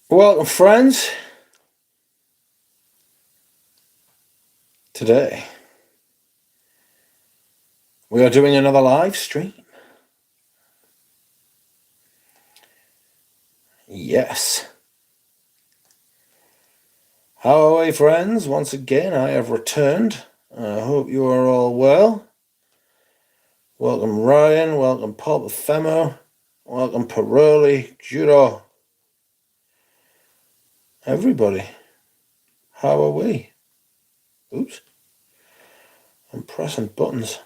Welcome, friends. Today we are doing another live stream. Yes. How are we, friends? Once again, I have returned. I hope you are all well. Welcome, Ryan. Welcome, Pulp Femo. Welcome, Paroli, Judo. Everybody. How are we? Oops. I'm pressing buttons.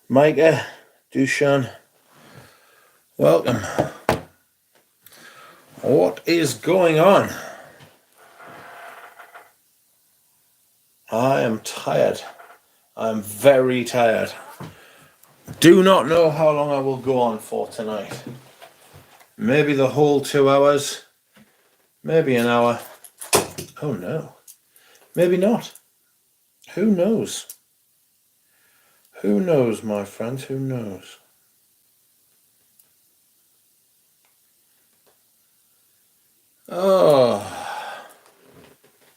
Micah, Dushan. Welcome. What is going on? I am tired. I'm very tired. Do not know how long I will go on for tonight. Maybe the whole 2 hours. Maybe an hour. Oh no. Maybe not. Who knows? Who knows, my friends? Who knows? Oh.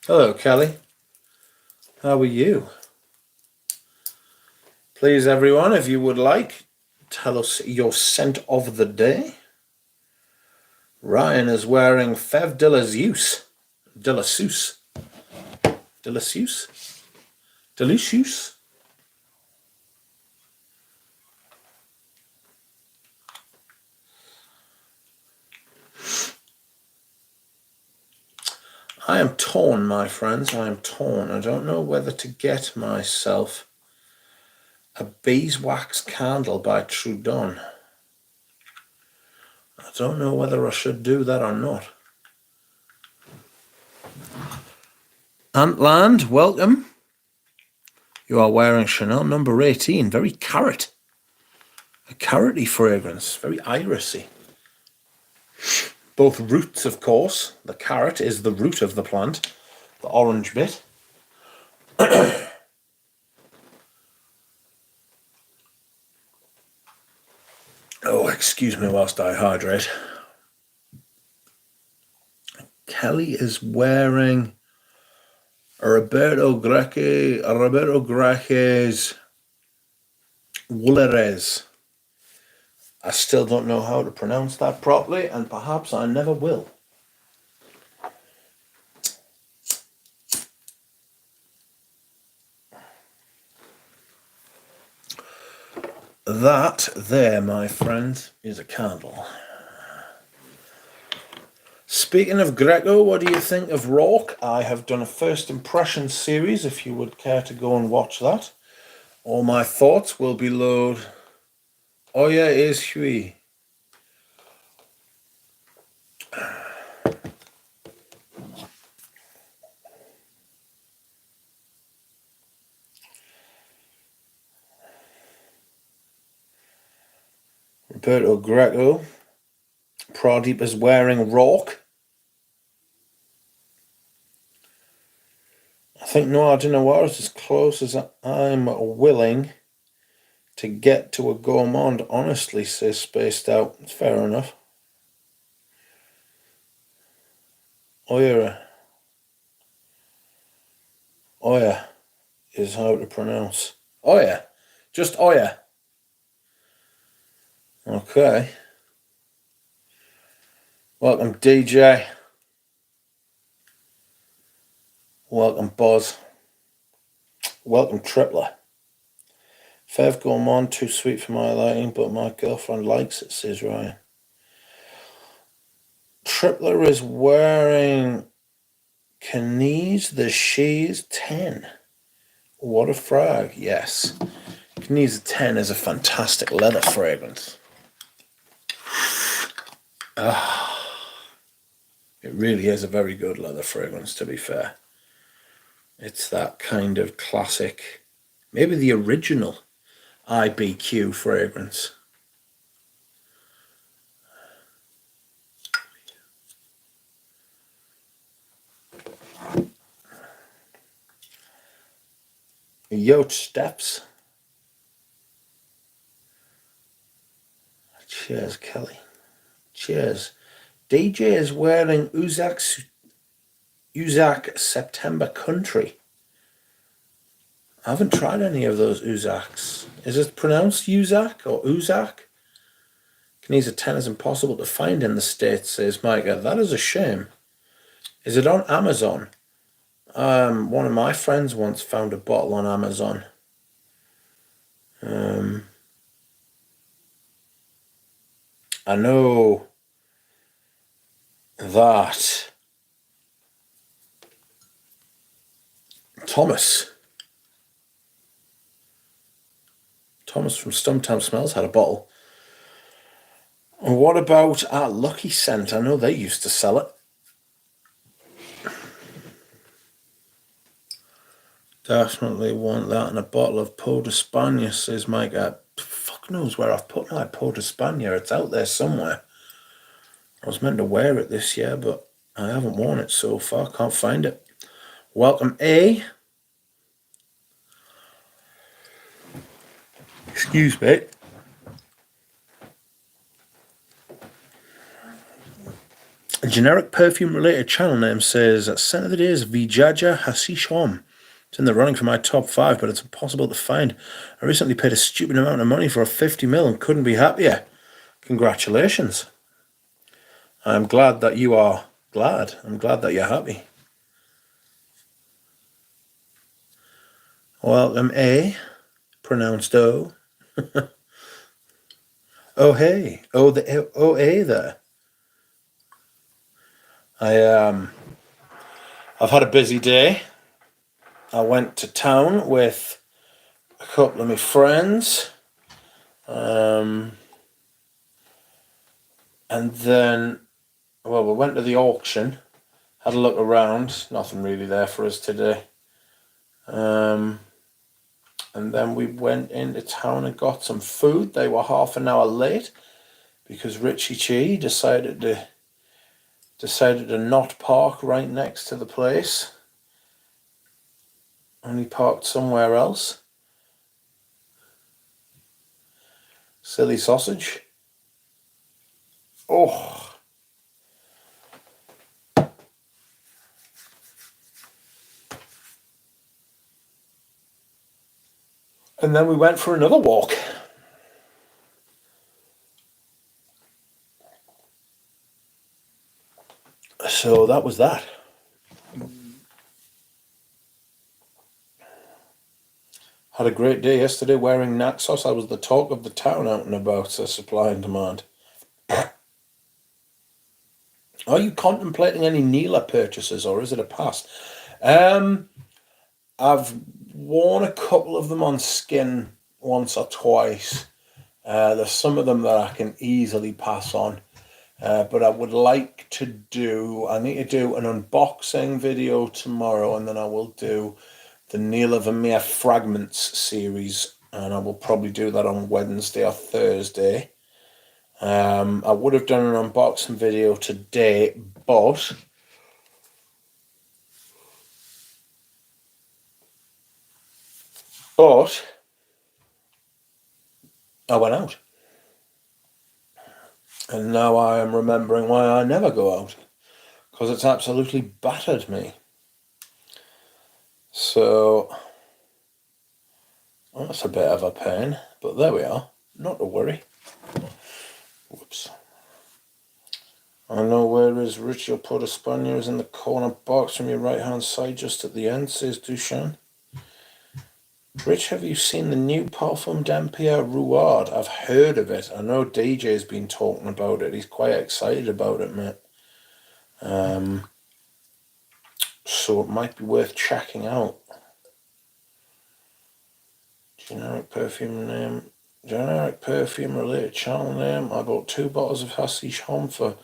Hello, Kelly. How are you? Please, everyone, if you would like, tell us your scent of the day. Ryan is wearing Fev de la Zeus. De la Zeus. De la Zeus? Delicious. I am torn, my friends. I am torn. I don't know whether to get myself a beeswax candle by Trudon. I don't know whether I should do that or not. Antland, welcome. You are wearing Chanel number 18. Very carrot. A carroty fragrance. Very irisy. Both roots, of course. The carrot is the root of the plant. The orange bit. Oh, excuse me whilst I hydrate. Kelly is wearing Roberto Greche's Wooleres. I still don't know how to pronounce that properly, and perhaps I never will. That there, my friend, is a candle. Speaking of Greco, what do you think of Rourke? I have done a first impression series, if you would care to go and watch that. All my thoughts will be low. Oya is Hui. Roberto Greco. Pradeep is wearing Rourke. I think Noah Dinawar is as close as I'm willing to get to a gourmand. Honestly, says Spaced Out. It's fair enough. Oya is how to pronounce. Oya. Just Oya. Okay. Welcome, DJ. Welcome, Boz. Welcome, Tripler. Fev Gourmand, too sweet for my liking, but my girlfriend likes it, says Ryan. Tripler is wearing Knees the She's 10. What a frag, yes. Knees 10 is a fantastic leather fragrance. It really is a very good leather fragrance, to be fair. It's that kind of classic, maybe the original IBQ fragrance. Yote Steps. Cheers, Kelly. Cheers. DJ is wearing Uzak September Country. I haven't tried any of those Uzaks. Is it pronounced Uzak or Uzak? Canesa 10 is impossible to find in the States, says Micah. That is a shame. Is it on Amazon? One of my friends once found a bottle on Amazon. I know that Thomas from Stumptown Smells had a bottle. And what about our Lucky Scent? I know they used to sell it. Definitely want that in a bottle of Pot de España, says Mike. Fuck knows where I've put my Pot de España. It's out there somewhere. I was meant to wear it this year, but I haven't worn it so far. Can't find it. Welcome, A. Excuse me. A generic perfume-related channel name says, scent of the day is Vijaja Hashish Hom. It's in the running for my top 5, but it's impossible to find. I recently paid a stupid amount of money for a 50ml and couldn't be happier. Congratulations. I'm glad that you are glad. I'm glad that you're happy. Welcome, A. Pronounced O. Oh, hey. Oh, A there. I've had a busy day. I went to town with a couple of my friends. And then, well, we went to the auction, had a look around, nothing really there for us today. And then we went into town and got some food. They were half an hour late because Richie Chi decided to not park right next to the place. And he parked somewhere else. Silly sausage. Oh. And then we went for another walk. So that was that. Had a great day yesterday wearing Naxos. I was the talk of the town out and about, so supply and demand. Are you contemplating any Neela purchases, or is it a pass? I've worn a couple of them on skin once or twice. There's some of them that I can easily pass on. But I would like to I need to do an unboxing video tomorrow, and then I will do the Neela Vermeer Fragments series, and I will probably do that on Wednesday or Thursday. I would have done an unboxing video today, but I went out. And now I am remembering why I never go out, because it's absolutely battered me. So, well, that's a bit of a pain, but there we are. Not to worry. Whoops. I know where is Rich. Your Pot of España is in the corner box from your right hand side, just at the end, says Dushan. Rich, have you seen the new Parfum d'Empire Rouard? I've heard of it. I know DJ's been talking about it. He's quite excited about it, mate. So it might be worth checking out. Generic perfume related channel name. I bought 2 bottles of Hashish Hom for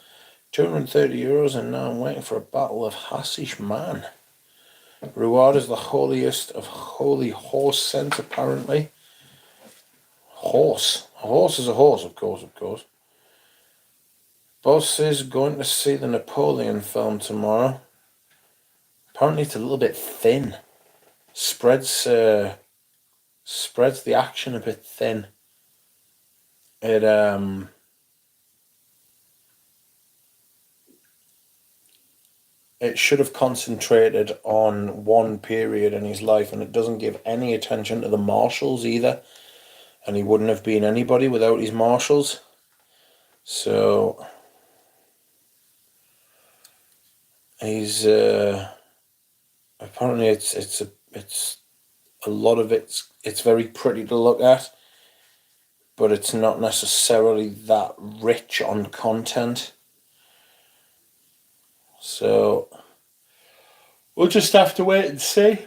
€230, and now I'm waiting for a bottle of Hashish Man. Rouard is the holiest of holy horse scent, apparently. Horse. A horse is a horse, of course. Boss is going to see the Napoleon film tomorrow. Apparently it's a little bit thin. Spreads the action a bit thin. It it should have concentrated on one period in his life, and it doesn't give any attention to the marshals either. And he wouldn't have been anybody without his marshals. So he's apparently it's a lot of it's very pretty to look at, but it's not necessarily that rich on content. So we'll just have to wait and see.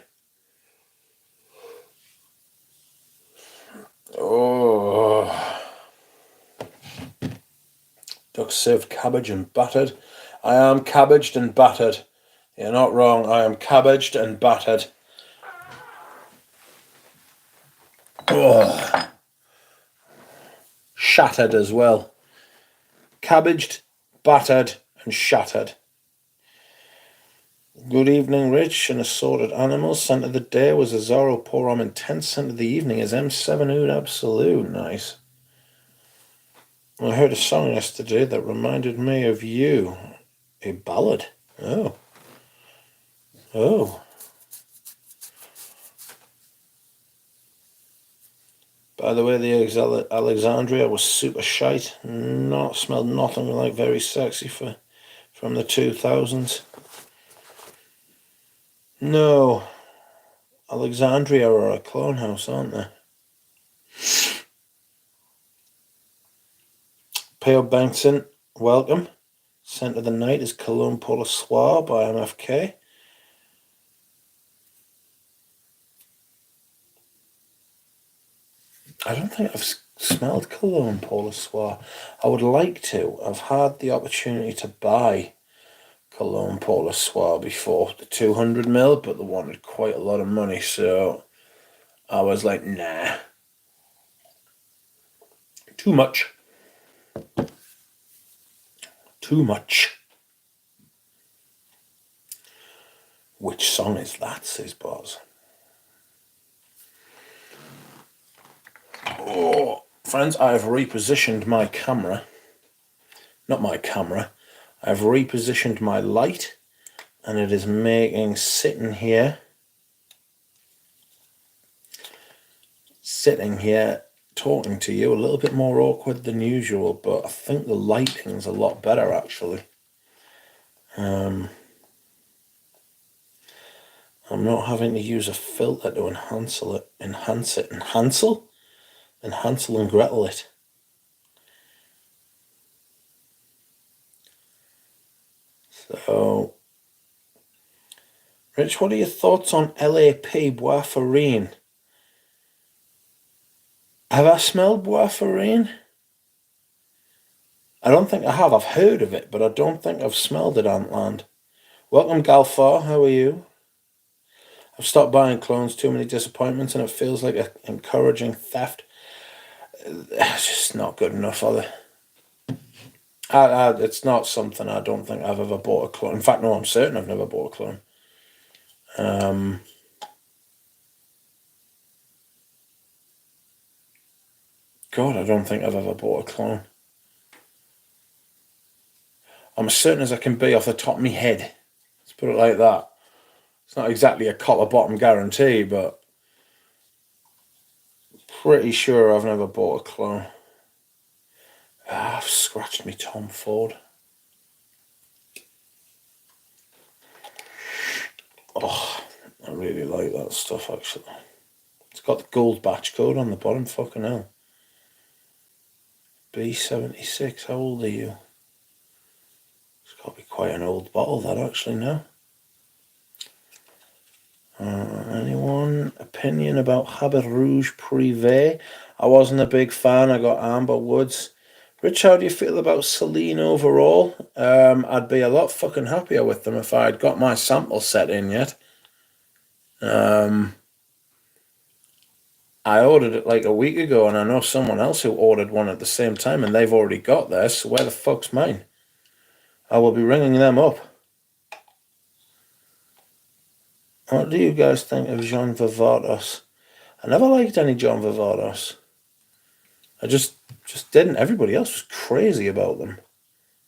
Oh, duck served cabbage and battered. I am cabbaged and battered. You're not wrong. I am cabbaged and battered. Oh, shattered as well. Cabbaged, battered, and shattered. Good evening, Rich. An assorted animals. Scent of the day was a Zorro Porom Intense. Scent of the evening is M7 Oud Absolute. Nice. I heard a song yesterday that reminded me of you. A ballad. Oh. Oh. By the way, the Alexandria was super shite. Smelled nothing like very sexy from the 2000s. No. Alexandria are a clone house, aren't they? P.O. Bankson, welcome. Scent of the night is Cologne Pour le Soir by MFK. I don't think I've smelled Cologne Pour le Soir. I would like to. I've had the opportunity to buy Cologne Pour le Soir before, the 200ml, but they wanted quite a lot of money, so I was like, nah. Too much. Too much. Which song is that, says Boz. Oh, friends, I have repositioned my camera. Not my camera. I've repositioned my light, and it is making sitting here talking to you a little bit more awkward than usual, but I think the lighting's a lot better actually. I'm not having to use a filter to enhance and Gretel it. So, Rich, what are your thoughts on LAP Bois-Farine? Have I smelled Bois-Farine? I don't think I have. I've heard of it, but I don't think I've smelled it, Antland. Welcome, Galfar. How are you? I've stopped buying clones. Too many disappointments, and it feels like an encouraging theft. It's just not good enough, are they? It's not something I don't think I've ever bought a clone. In fact, no, I'm certain I've never bought a clone. God, I don't think I've ever bought a clone. I'm as certain as I can be off the top of my head. Let's put it like that. It's not exactly a copper bottom guarantee, but pretty sure I've never bought a clone. I've scratched me Tom Ford. Oh, I really like that stuff actually. It's got the gold batch code on the bottom, fucking hell. B76, how old are you? It's got to be quite an old bottle that actually now. Anyone opinion about Habit Rouge Privé? I wasn't a big fan. I got Amber Woods. Rich, how do you feel about Celine overall? I'd be a lot fucking happier with them if I had got my sample set in yet. I ordered it like a week ago, and I know someone else who ordered one at the same time, and they've already got theirs, so where the fuck's mine? I will be ringing them up. What do you guys think of Jean Vivardos? I never liked any John Vivardos. I just didn't. Everybody else was crazy about them.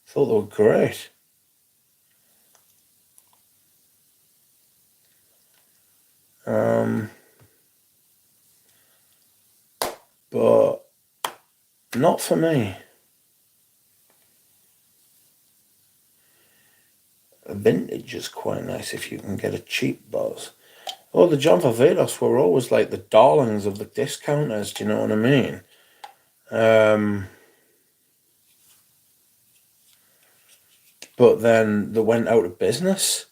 Thought they were great. But not for me. A vintage is quite nice if you can get a cheap buzz. Oh, the John Varvatos were always like the darlings of the discounters, do you know what I mean? But then they went out of business.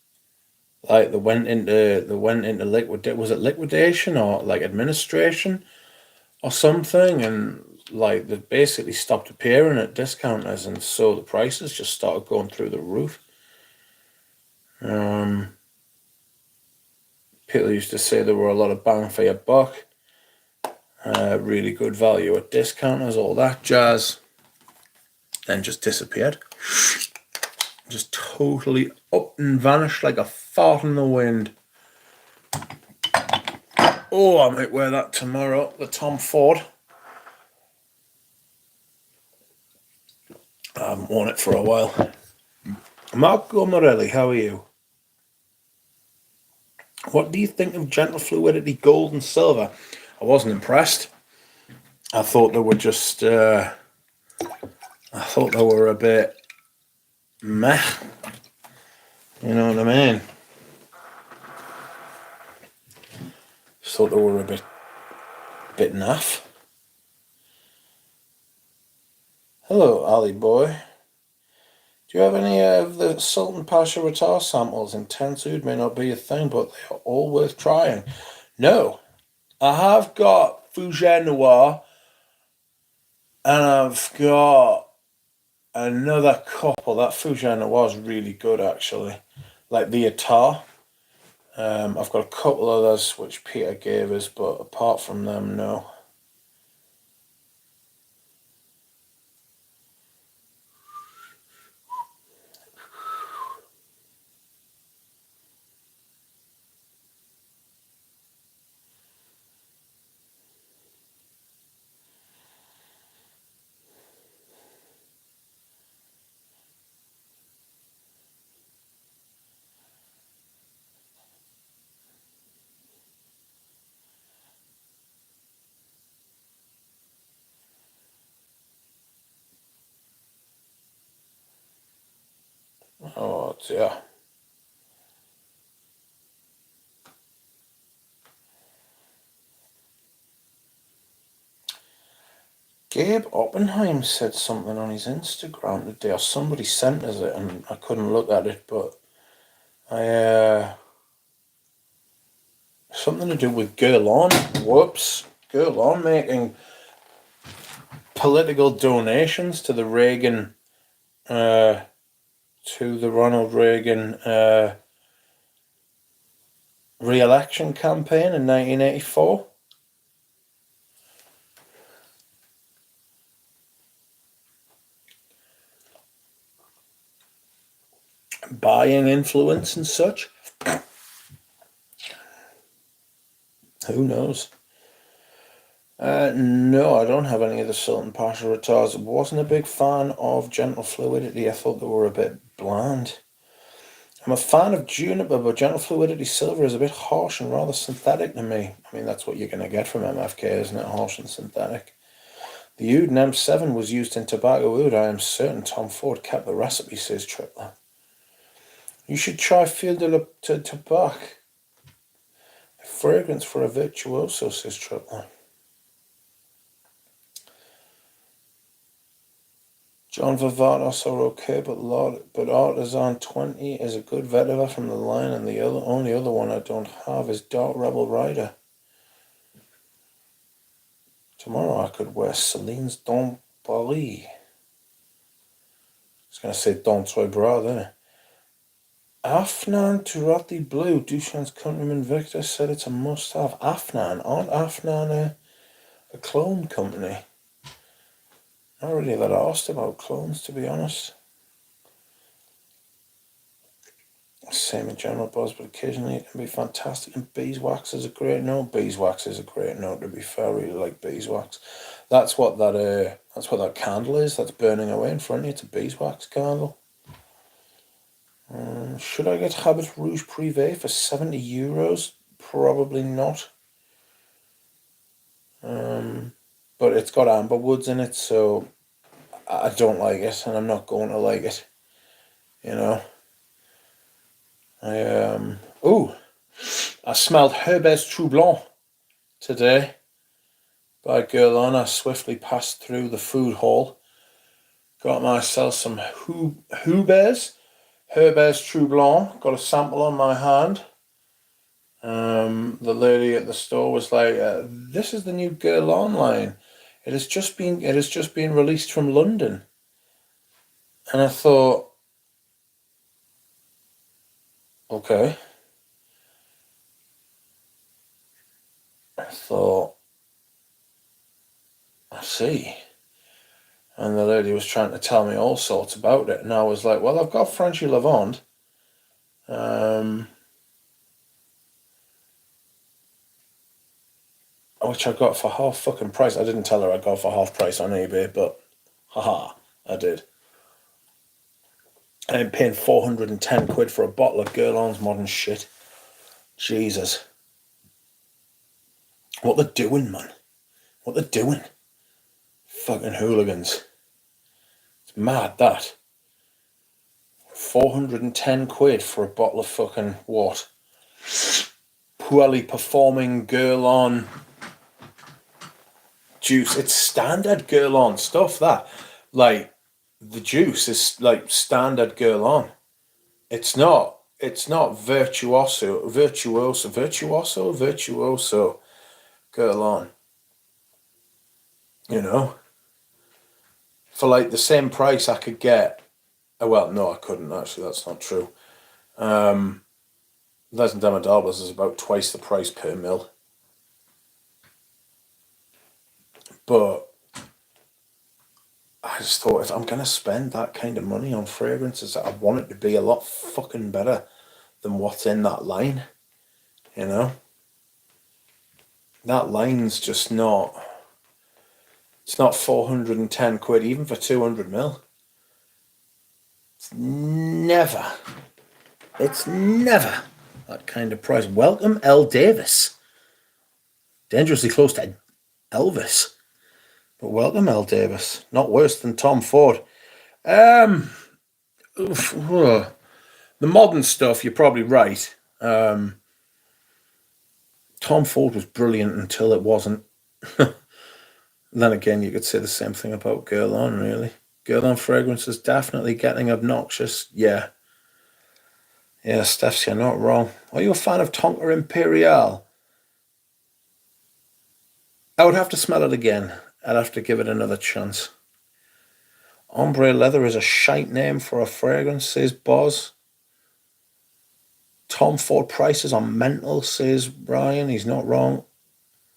Like they went into was it liquidation or like administration or something, and like they basically stopped appearing at discounters, and so the prices just started going through the roof. People used to say there were a lot of bang for your buck, really good value at discounters, all that jazz, then just disappeared. Just totally up and vanished like a fart in the wind. Oh, I might wear that tomorrow, the Tom Ford. I haven't worn it for a while. Marco Morelli, how are you? What do you think of gentle fluidity gold and silver? I wasn't impressed. I thought they were just, I thought they were a bit meh. You know what I mean? Just thought they were a bit naff. Hello, Ali boy. Do you have any of the Sultan Pasha Ratar samples? Intense Oud may not be a thing, but they are all worth trying. No, I have got Fougère Noir, and I've got another couple. That Fougère Noir is really good, actually. Like the Attar. I've got a couple others which Peter gave us, but apart from them, no. Oh dear. Gabe Oppenheim said something on his Instagram today, or somebody sent us it, and I couldn't look at it, but something to do with Guerlain. Whoops. Guerlain making political donations to the Reagan, to the Ronald Reagan re-election campaign in 1984. Buying influence and such. Who knows? No, I don't have any of the Sultan Pasha Ratars. I wasn't a big fan of Gentle Fluidity. I thought they were a bit bland. I'm a fan of Juniper, but Gentle Fluidity Silver is a bit harsh and rather synthetic to me. I mean, that's what you're going to get from MFK, isn't it? Harsh and synthetic. The Oud in M7 was used in tobacco oud. I am certain Tom Ford kept the recipe, says Tripler. You should try Field de Tobacco. A fragrance for a virtuoso, says Tripler. John Varvatos are okay, but Artisan 20 is a good vetiver from the line, and the only other one I don't have is Dark Rebel Rider. Tomorrow I could wear Celine's Don Paris. I was going to say Don Troy Bra there. Afnan Turati Blue, Dushan's countryman Victor said it's a must-have. Afnan, aren't Afnan a clone company? Not really that asked about clones, to be honest. Same in general buzz, but occasionally it can be fantastic. And beeswax is a great note. Beeswax is a great note, to be fair. I really like beeswax. That's what that candle is. That's burning away in front of you. It's a beeswax candle. Should I get Habit Rouge Privé for €70? Probably not. But it's got amber woods in it, so I don't like it, and I'm not going to like it. You know. I smelled Herbes Troublon today by Guerlain. I swiftly passed through the food hall, got myself some Herbes Troublon, got a sample on my hand. The lady at the store was like, "This is the new Guerlain line. It has just been released from London." And I thought, okay. I see. And the lady was trying to tell me all sorts about it, and I was like, "Well, I've got Frenchy Lavande, which I got for half fucking price." I didn't tell her I got for half price on eBay, but haha, I did. I ain't paying 410 quid for a bottle of Guerlain's modern shit. Jesus. What they're doing, man. What they're doing. Fucking hooligans. It's mad, that. 410 quid for a bottle of fucking what? Poorly performing Guerlain juice. It's standard Guerlain stuff, that. Like, the juice is like standard Guerlain. It's not virtuoso Guerlain. You know? For like the same price I could get, well, no, I couldn't actually, that's not true. Les and Demodarbas is about twice the price per mil. But I just thought, if I'm going to spend that kind of money on fragrances, I want it to be a lot fucking better than what's in that line. You know? That line's just not... It's not 410 quid, even for 200 mil. It's never that kind of price. Welcome, L. Davis. Dangerously close to Elvis. But welcome, L. Davis. Not worse than Tom Ford. The modern stuff, you're probably right. Tom Ford was brilliant until it wasn't. Then again, you could say the same thing about Guerlain, really. Guerlain fragrance is definitely getting obnoxious. Yeah. Yeah, Stephs, you're not wrong. Are you a fan of Tonka Imperial? I would have to smell it again. I'd have to give it another chance. Ombre Leather is a shite name for a fragrance, says Boz. Tom Ford prices are mental, says Brian. He's not wrong.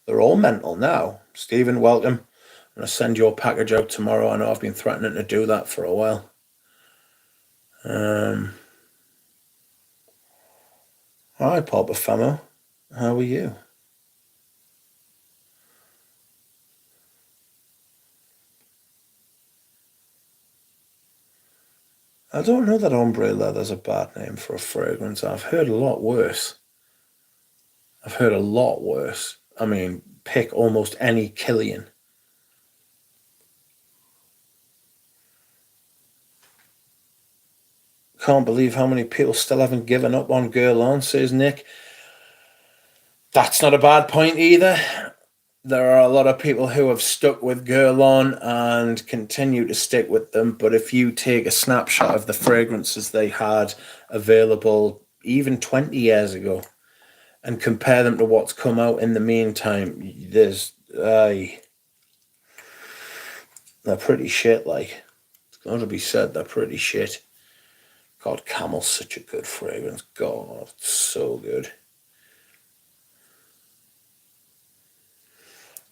They're all mental now. Stephen, welcome. I'm going to send your package out tomorrow. I know I've been threatening to do that for a while. Hi, Paul Bafamo. How are you? I don't know that Ombre Leather's a bad name for a fragrance. I've heard a lot worse. I mean, pick almost any Killian. Can't believe how many people still haven't given up on Guerlain, says Nick. That's not a bad point either. There are a lot of people who have stuck with Guerlain and continue to stick with them, but if you take a snapshot of the fragrances they had available even 20 years ago and compare them to what's come out in the meantime, they're pretty shit, like. It's got to be said, they're pretty shit. God, Camel's such a good fragrance. God, it's so good.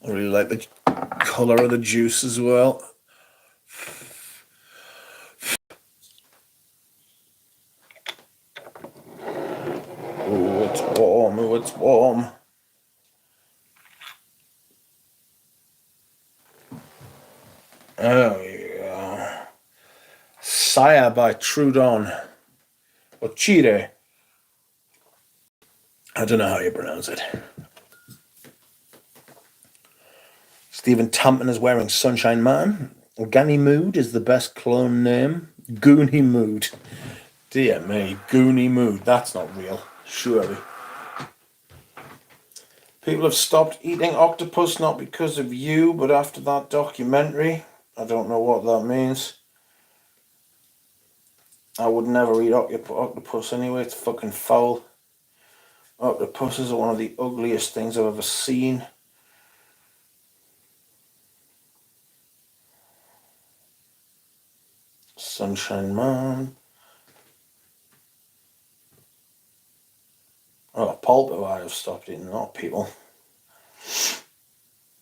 I really like the colour of the juice as well. Oh, it's warm. Oh, it's warm. Oh, yeah. Saya by Trudon. Or Chire. I don't know how you pronounce it. Stephen Tampton is wearing Sunshine Man. Ganymede is the best clone name. Goonie Mood. Dear me, Goonie Mood. That's not real, surely. People have stopped eating octopus not because of you, but after that documentary. I don't know what that means. I would never eat octopus anyway. It's fucking foul. Octopuses are one of the ugliest things I've ever seen. Sunshine Man. Oh, pulp I have stopped eating, not people.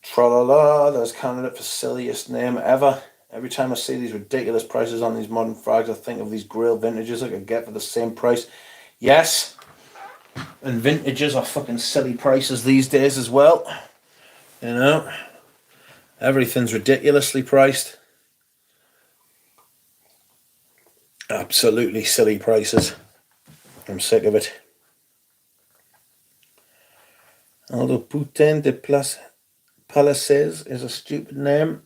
Tra-la-la, there's candidate for silliest name ever. Every time I see these ridiculous prices on these modern frags, I think of these grill vintages I could get for the same price. Yes, and vintages are fucking silly prices these days as well. You know, everything's ridiculously priced. Absolutely silly prices. I'm sick of it. Although Putain de Palaces is a stupid name.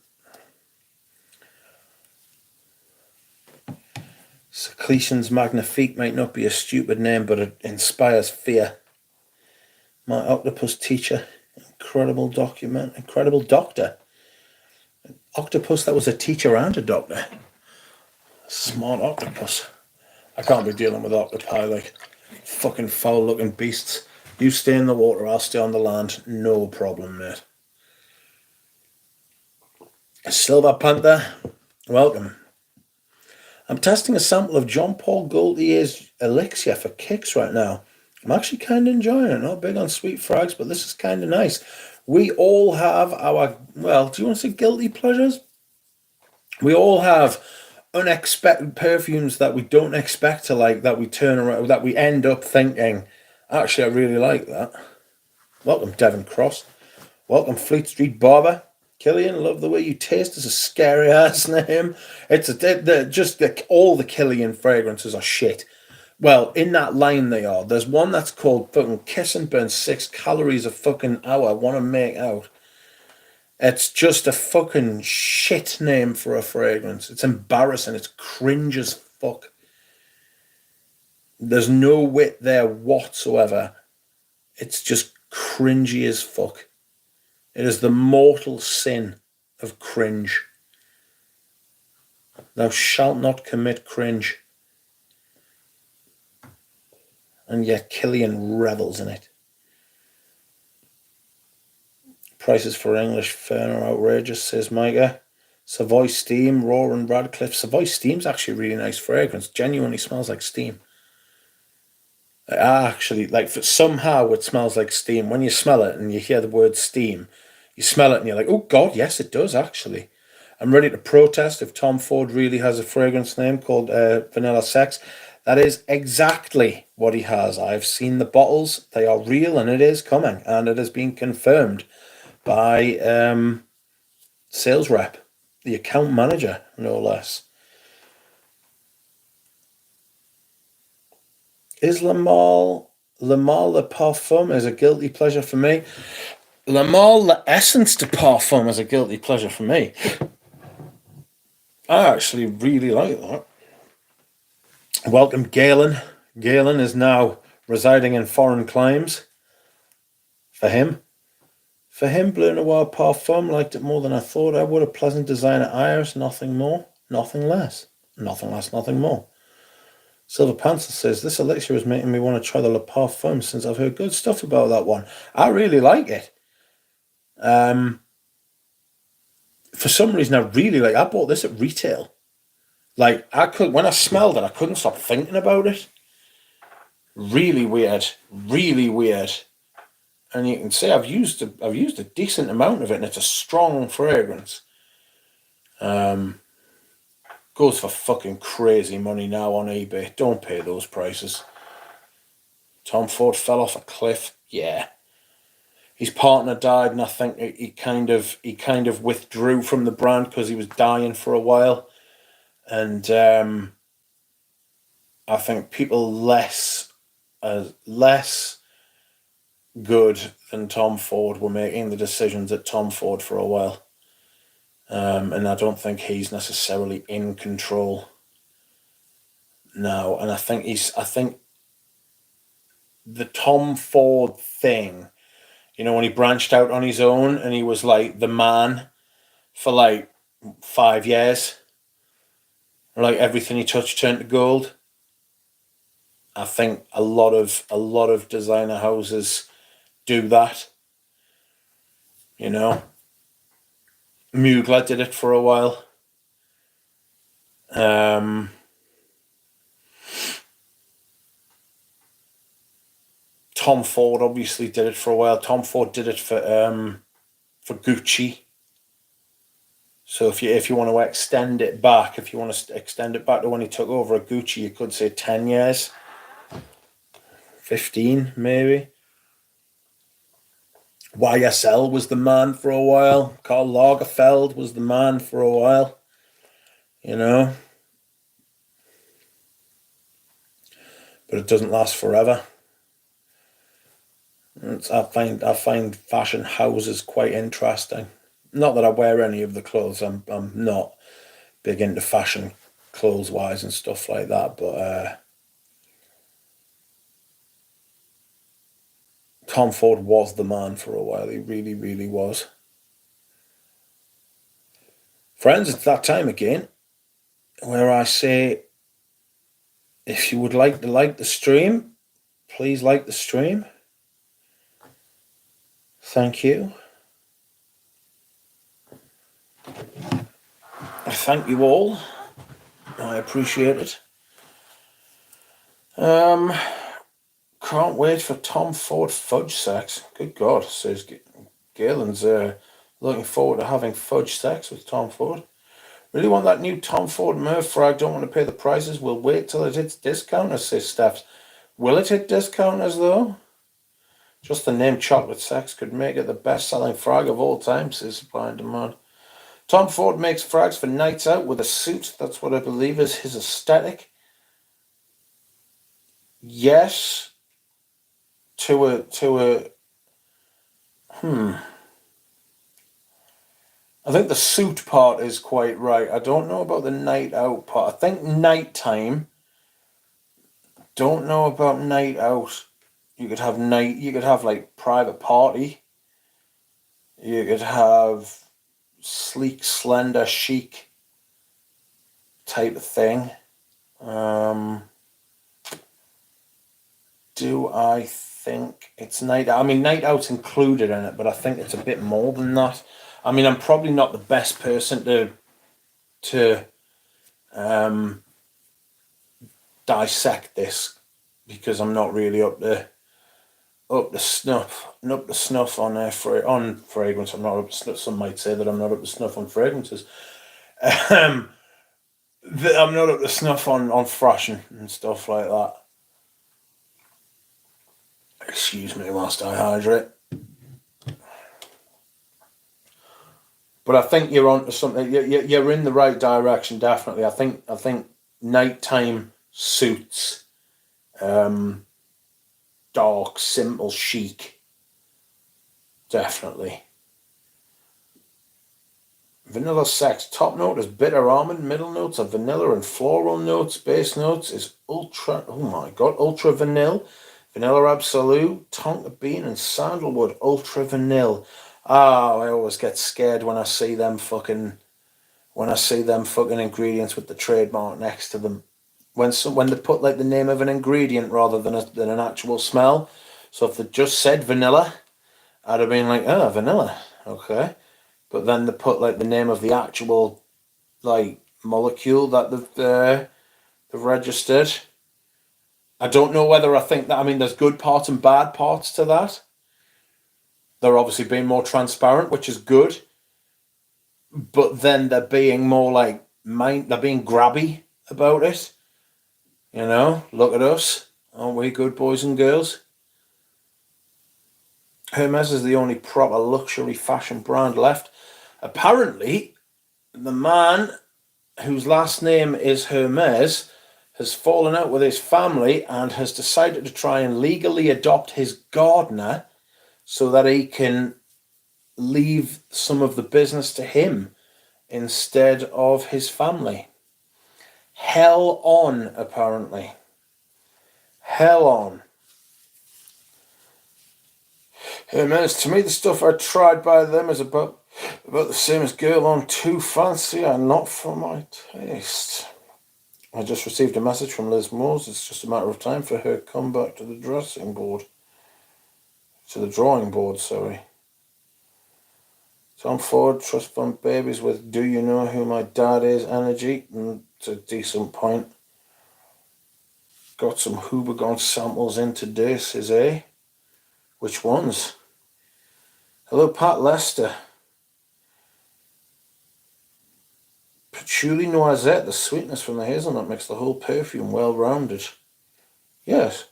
Secretion's Magnifique might not be a stupid name, but it inspires fear. My octopus teacher, incredible doctor. Octopus that was a teacher and a doctor. Smart octopus. I can't be dealing with octopi, like fucking foul looking beasts. You stay in the water, I'll stay on the land. No problem, mate. Silver Panther, welcome. I'm testing a sample of John Paul Gaultier's elixir for kicks right now. I'm actually kind of enjoying it. Not big on sweet frags, but this is kind of nice. We all have our, well, do you want to say guilty pleasures? We all have unexpected perfumes that we don't expect to like, that we turn around, that we end up thinking, actually, I really like that. Welcome, Devon Cross. Welcome, Fleet Street Barber. Killian, love the way you taste. It's a scary ass name. It's all the Killian fragrances are shit. Well, in that line they are. There's one that's called fucking Kiss and Burn 6 calories a fucking hour. I want to make out. It's just a fucking shit name for a fragrance. It's embarrassing. It's cringe as fuck. There's no wit there whatsoever. It's just cringy as fuck. It is the mortal sin of cringe. Thou shalt not commit cringe. And yet Killian revels in it. Prices for English fern are outrageous, says Micah. Savoy Steam, Raw and Radcliffe. Savoy Steam's actually a really nice fragrance. Genuinely smells like steam. Actually, like, somehow it smells like steam. When you smell it and you hear the word steam, you smell it and you're like, oh God, yes, it does actually. I'm ready to protest if Tom Ford really has a fragrance name called Vanilla Sex. That is exactly what he has. I've seen the bottles. They are real and it is coming. And it has been confirmed by sales rep, the account manager, no less. Is Le Male Le Parfum is a guilty pleasure for me. Le Male Le Essence de Parfum is a guilty pleasure for me. I actually really like that. Welcome, Galen. Galen is now residing in foreign climes. For him, Bleu Noir Parfum, liked it more than I thought I would. A pleasant designer iris, nothing more, nothing less. Nothing less, nothing more. Silver Panther says, this elixir is making me want to try the Le Parfum since I've heard good stuff about that one. I really like it. For some reason, I bought this at retail. Like, when I smelled it, I couldn't stop thinking about it. Really weird. Really weird. And you can see I've used a decent amount of it, and it's a strong fragrance. Goes for fucking crazy money now on eBay. Don't pay those prices. Tom Ford fell off a cliff. Yeah. His partner died, and I think he kind of withdrew from the brand because he was dying for a while. And I think people less good than Tom Ford were making the decisions at Tom Ford for a while. And I don't think he's necessarily in control now. And I think the Tom Ford thing, when he branched out on his own and he was like the man for like 5 years, like everything he touched turned to gold. I think a lot of designer houses do that. Mugler did it for a while. Tom Ford obviously did it for a while. Tom Ford did it for Gucci. So if you want to extend it back, to when he took over at Gucci, you could say 10 years, 15 maybe. YSL was the man for a while. Karl Lagerfeld was the man for a while. But it doesn't last forever. I find fashion houses quite interesting. Not that I wear any of the clothes. I'm not big into fashion clothes wise and stuff like that. But Tom Ford was the man for a while. He really, really was. Friends, it's that time again where I say, if you would like to like the stream, please like the stream. Thank you. I thank you all. I appreciate it. Can't wait for Tom Ford fudge sex. Good God, says Galen's looking forward to having fudge sex with Tom Ford. Really want that new Tom Ford Murph frag. Don't want to pay the prices. We'll wait till it hits discounters, says Stephs. Will it hit discounters though? Just the name chocolate sex could make it the best-selling frag of all time, says Supply and Demand. Tom Ford makes frags for nights out with a suit. That's what I believe is his aesthetic. Yes. I think the suit part is quite right. I don't know about the night out part. I think nighttime. Don't know about night out. You could have like private party. You could have sleek, slender, chic type of thing. Do I think it's night out? I mean, night out's included in it, but I think it's a bit more than that. I mean, I'm probably not the best person to dissect this because I'm not really up to snuff on fragrance. I'm not up to snuff. Some might say that I'm not up to snuff on fragrances. I'm not up to snuff on fashion and stuff like that. Excuse me whilst I hydrate. But I think you're onto something. You're in the right direction, definitely. I think nighttime suits, dark, simple, chic, definitely. Vanilla sex. Top note is bitter almond. Middle notes are vanilla and floral notes. Base notes is ultra vanilla. Vanilla Absolute, Tonka Bean, and Sandalwood Ultra Vanilla. I always get scared when I see them fucking ingredients with the trademark next to them. When they put like the name of an ingredient rather than an actual smell. So if they just said vanilla, I'd have been like, oh, vanilla, okay. But then they put like the name of the actual like molecule that they've registered. I don't know whether I think that. I mean, there's good parts and bad parts to that. They're obviously being more transparent, which is good. But then they're being more like they're being grabby about it. Look at us. Aren't we good boys and girls? Hermes is the only proper luxury fashion brand left. Apparently, the man whose last name is Hermes has fallen out with his family and has decided to try and legally adopt his gardener so that he can leave some of the business to him instead of his family. Hell on, apparently. Hell on. Hermes, to me the stuff I tried by them is about the same as Girl on Too Fancy and not for my taste. I just received a message from Liz Moores. It's just a matter of time for her to come back to the drawing board, sorry. Tom Ford, Trust Fund Babies with Do You Know Who My Dad Is energy. It's a decent point. Got some Hubergon samples in today, says A. Which ones? Hello, Pat Lester. Patchouli noisette, the sweetness from the hazelnut makes the whole perfume well-rounded. Yes.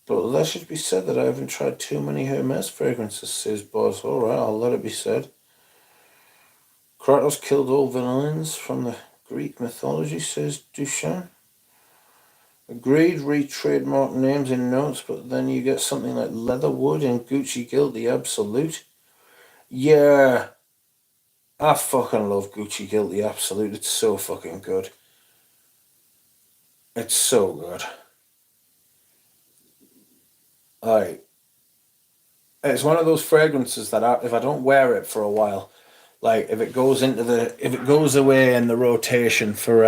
But let should be said that I haven't tried too many Hermes fragrances, says Boz. Alright, I'll let it be said. Kratos killed all villains from the Greek mythology, says Duchamp. Agreed, re-trademark names in notes, but then you get something like Leatherwood and Gucci Guilt, the Absolute. Yeah, I fucking love Gucci Guilt, the Absolute. It's so fucking good. It's so good. It's one of those fragrances that if I don't wear it for a while, like if it goes away in the rotation for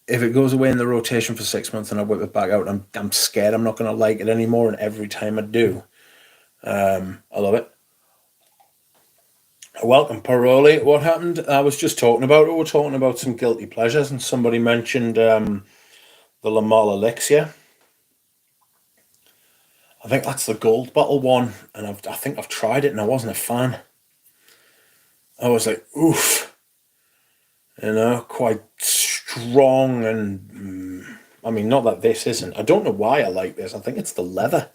if it goes away in the rotation for 6 months and I whip it back out, I'm scared I'm not going to like it anymore. And every time I do, I love it. Welcome, Paroli. What happened? I was just talking about it. We're talking about some guilty pleasures, and somebody mentioned the Lamal Elixir. I think that's the gold bottle one, and I think I've tried it, and I wasn't a fan. I was like, oof, quite strong, and I mean, not that this isn't. I don't know why I like this. I think it's the leather.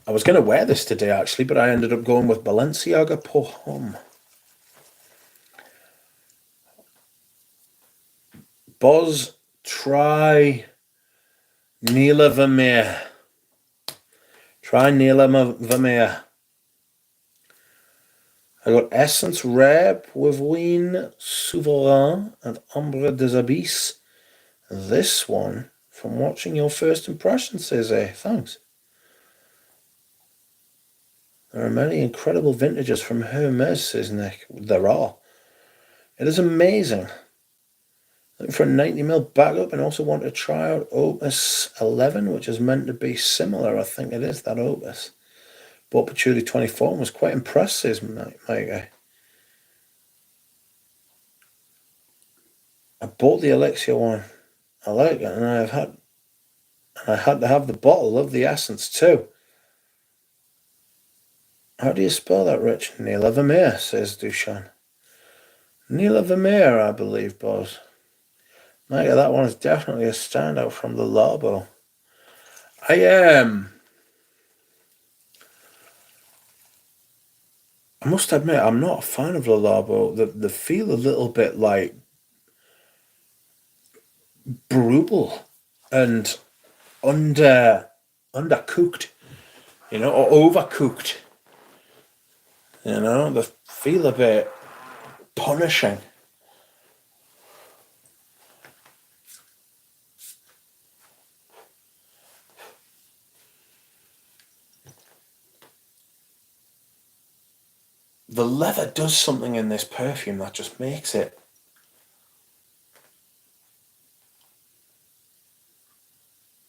I was going to wear this today, actually, but I ended up going with Balenciaga Pour Homme. Boz, try Nila Vermeer. Try Nila Vermeer. I got Essence Rare, Poivroine, Souverain, and Ombre des Abysses. This one, from watching your first impression, says thanks. There are many incredible vintages from Hermes, says Nick. There are. It is amazing. Looking for a 90mm backup and also want to try out Opus 11, which is meant to be similar. I think it is that Opus. Bought Patchouli 24 and was quite impressed, says my guy. I bought the Elixir one. I like it, and I had to have the bottle of the Essence too. How do you spell that, Rich? Nila Vermeer, says Duchamp. Nila Vermeer, I believe, Boz. Mega, that one is definitely a standout from the Labo. I must admit, I'm not a fan of the Labo. They feel a little bit like brutal and undercooked, or overcooked. They feel a bit punishing. The leather does something in this perfume that just makes it.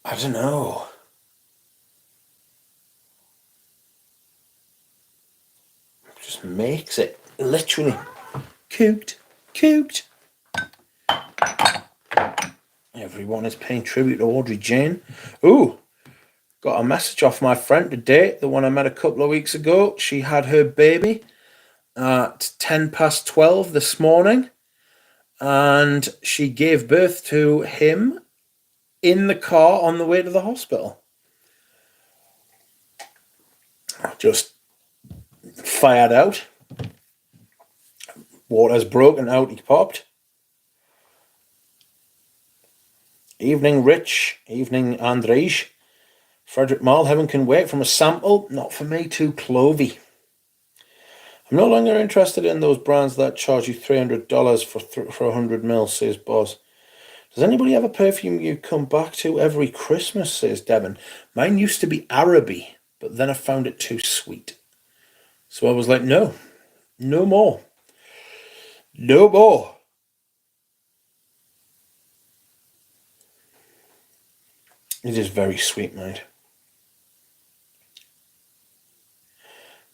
I don't know. It just makes it literally cooked. Everyone is paying tribute to Audrey Jane. Ooh, got a message off my friend today, the one I met a couple of weeks ago. She had her baby at 12:10 this morning, and she gave birth to him in the car on the way to the hospital. Just fired out. Water's broken out, he popped. Evening, Rich. Evening, Andrej. Frederick Mall, heaven can wait from a sample. Not for me, too clovey. I'm no longer interested in those brands that charge you $300 for 100 ml, says Boz. Does anybody have a perfume you come back to every Christmas, says Devon. Mine used to be Araby, but then I found it too sweet. So I was like, no more. No more. It is very sweet, mate.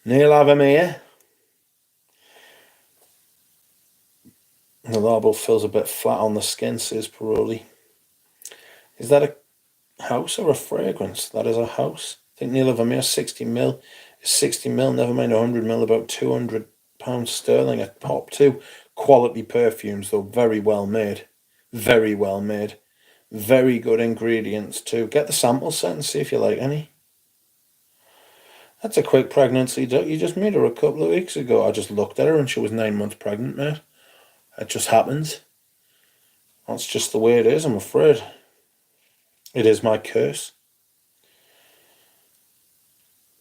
Neil Avamere. The larval feels a bit flat on the skin, says Paroli. Is that a house or a fragrance? That is a house. I think Neil Avamere 60ml is 60ml, never mind 100ml, about £200 sterling a pop too. Quality perfumes though, very well made. Very well made. Very good ingredients too. Get the sample set and see if you like any. That's a quick pregnancy. You just made her a couple of weeks ago. I just looked at her and she was 9 months pregnant, mate. It just happens. That's just the way it is, I'm afraid. It is my curse.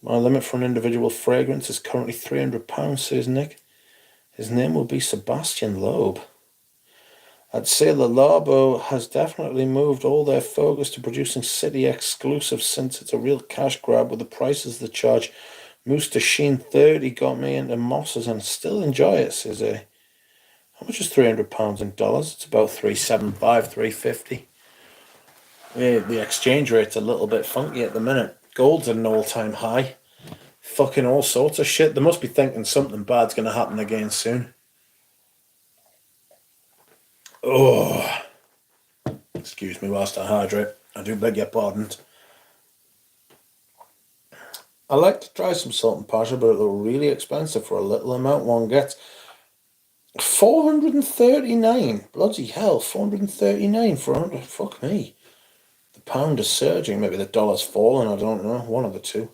My limit for an individual fragrance is currently £300, says Nick. His name will be Sebastian Loeb. I'd say Le Labo has definitely moved all their focus to producing city exclusives since it's a real cash grab with the prices they charge. Mousse Sheen 30 got me into Mosses and still enjoy it, says A. How much is £300 in dollars? It's about $375, $350. The exchange rate's a little bit funky at the minute. Gold's at an all-time high. Fucking all sorts of shit. They must be thinking something bad's going to happen again soon. Oh, excuse me whilst I hydrate. I do beg your pardon. I like to try some salt and pepper, but it'll really expensive for a little amount one gets. 439. Bloody hell, 439 for 100. Fuck me. The pound is surging. Maybe the dollar's falling. I don't know. One of the two.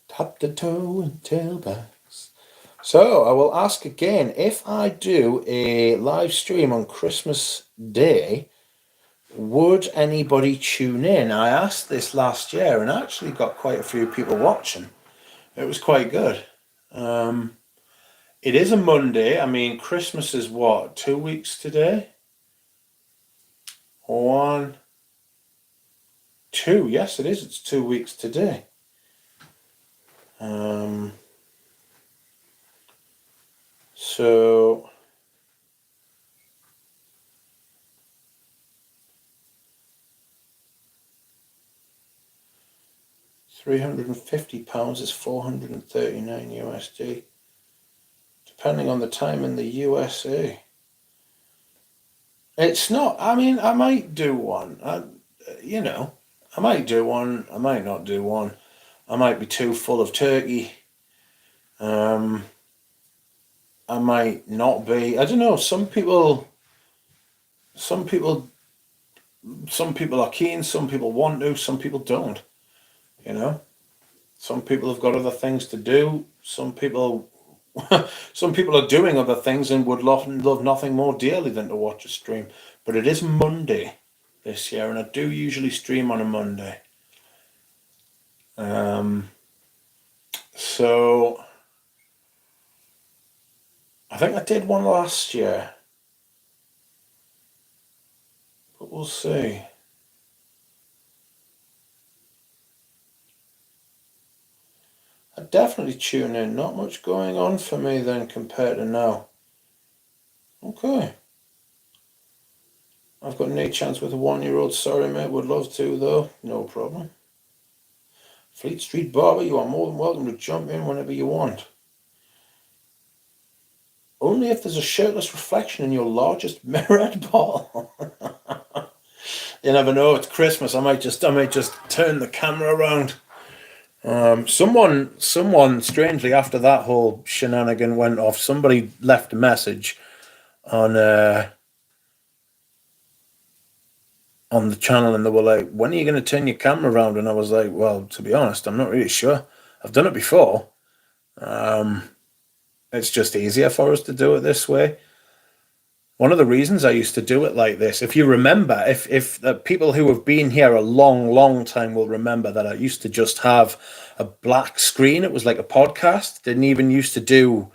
Top to toe and tailbacks. So I will ask again, if I do a live stream on Christmas Day, would anybody tune in? I asked this last year and actually got quite a few people watching. It was quite good. It is a Monday. I mean, Christmas is what, 2 weeks today? 1, 2. Yes, it is. It's 2 weeks today. So £350 is 439 USD, depending on the time in the USA. It's not. I mean, I might do one. I might do one. I might not do one. I might be too full of turkey. I might not be. I don't know. Some people are keen. Some people want to. Some people don't. You know. Some people have got other things to do. Some people are doing other things and would love nothing more dearly than to watch a stream. But it is Monday this year, and I do usually stream on a Monday. So I think I did one last year, but we'll see. I'd definitely tune in. Not much going on for me then compared to now. Okay. I've got no chance with a 1-year-old. Sorry, mate. Would love to, though. No problem. Fleet Street Barber, you are more than welcome to jump in whenever you want. Only if there's a shirtless reflection in your largest mirrored bottle. You never know. It's Christmas. I might just turn the camera around. Someone strangely after that whole shenanigan went off, somebody left a message on the channel, and they were like, "When are you going to turn your camera around?" And I was like, "Well, to be honest, I'm not really sure. I've done it before. It's just easier for us to do it this way." One of the reasons I used to do it like this, if you remember, if the people who have been here a long, long time will remember that I used to just have a black screen. It was like a podcast. Didn't even used to do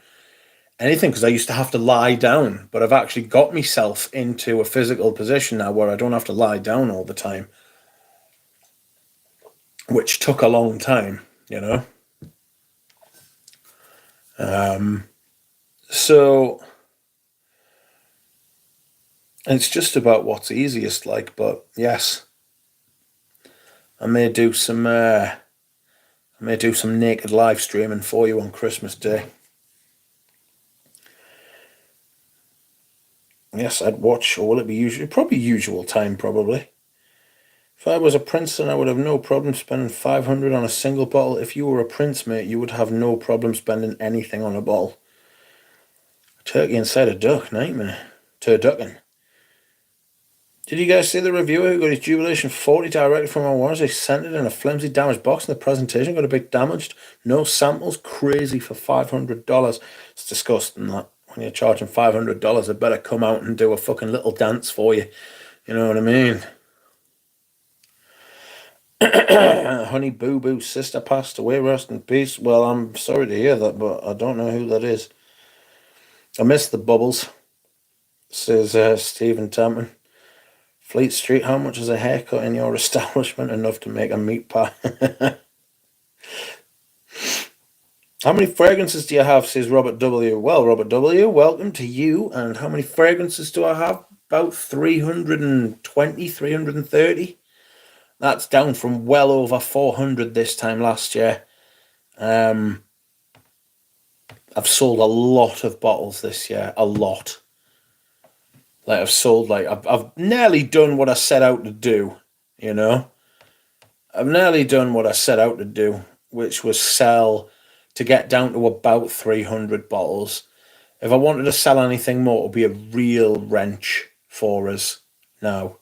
anything because I used to have to lie down. But I've actually got myself into a physical position now where I don't have to lie down all the time, which took a long time, you know. So it's just about what's easiest, like. But yes, I may do some naked live streaming for you on Christmas Day. Yes, I'd watch. Or will it be usual? Probably usual time, probably. If I was a prince, then I would have no problem spending 500 on a single bottle. If you were a prince, mate, you would have no problem spending anything on a bottle. Turkey inside a duck, nightmare. Turducken. Did you guys see the reviewer who got his Jubilation 40 directly from our warranty? Sent it in a flimsy damaged box and the presentation got a bit damaged. No samples. Crazy for $500. It's disgusting that. When you're charging $500, I'd better come out and do a fucking little dance for you. You know what I mean? Honey Boo Boo's sister passed away, rest in peace. Well, I'm sorry to hear that, but I don't know who that is. I miss the bubbles, says Stephen Tampton. Fleet Street, how much is a haircut in your establishment? Enough to make a meat pie. How many fragrances do you have, says Robert W. Well, Robert W., welcome to you. And how many fragrances do I have? About 320, 330. That's down from well over 400 this time last year. I've sold a lot of bottles this year, a lot. Like I've nearly done what I set out to do, you know. I've nearly done what I set out to do, which was to get down to about 300 bottles. If I wanted to sell anything more, it would be a real wrench for us now.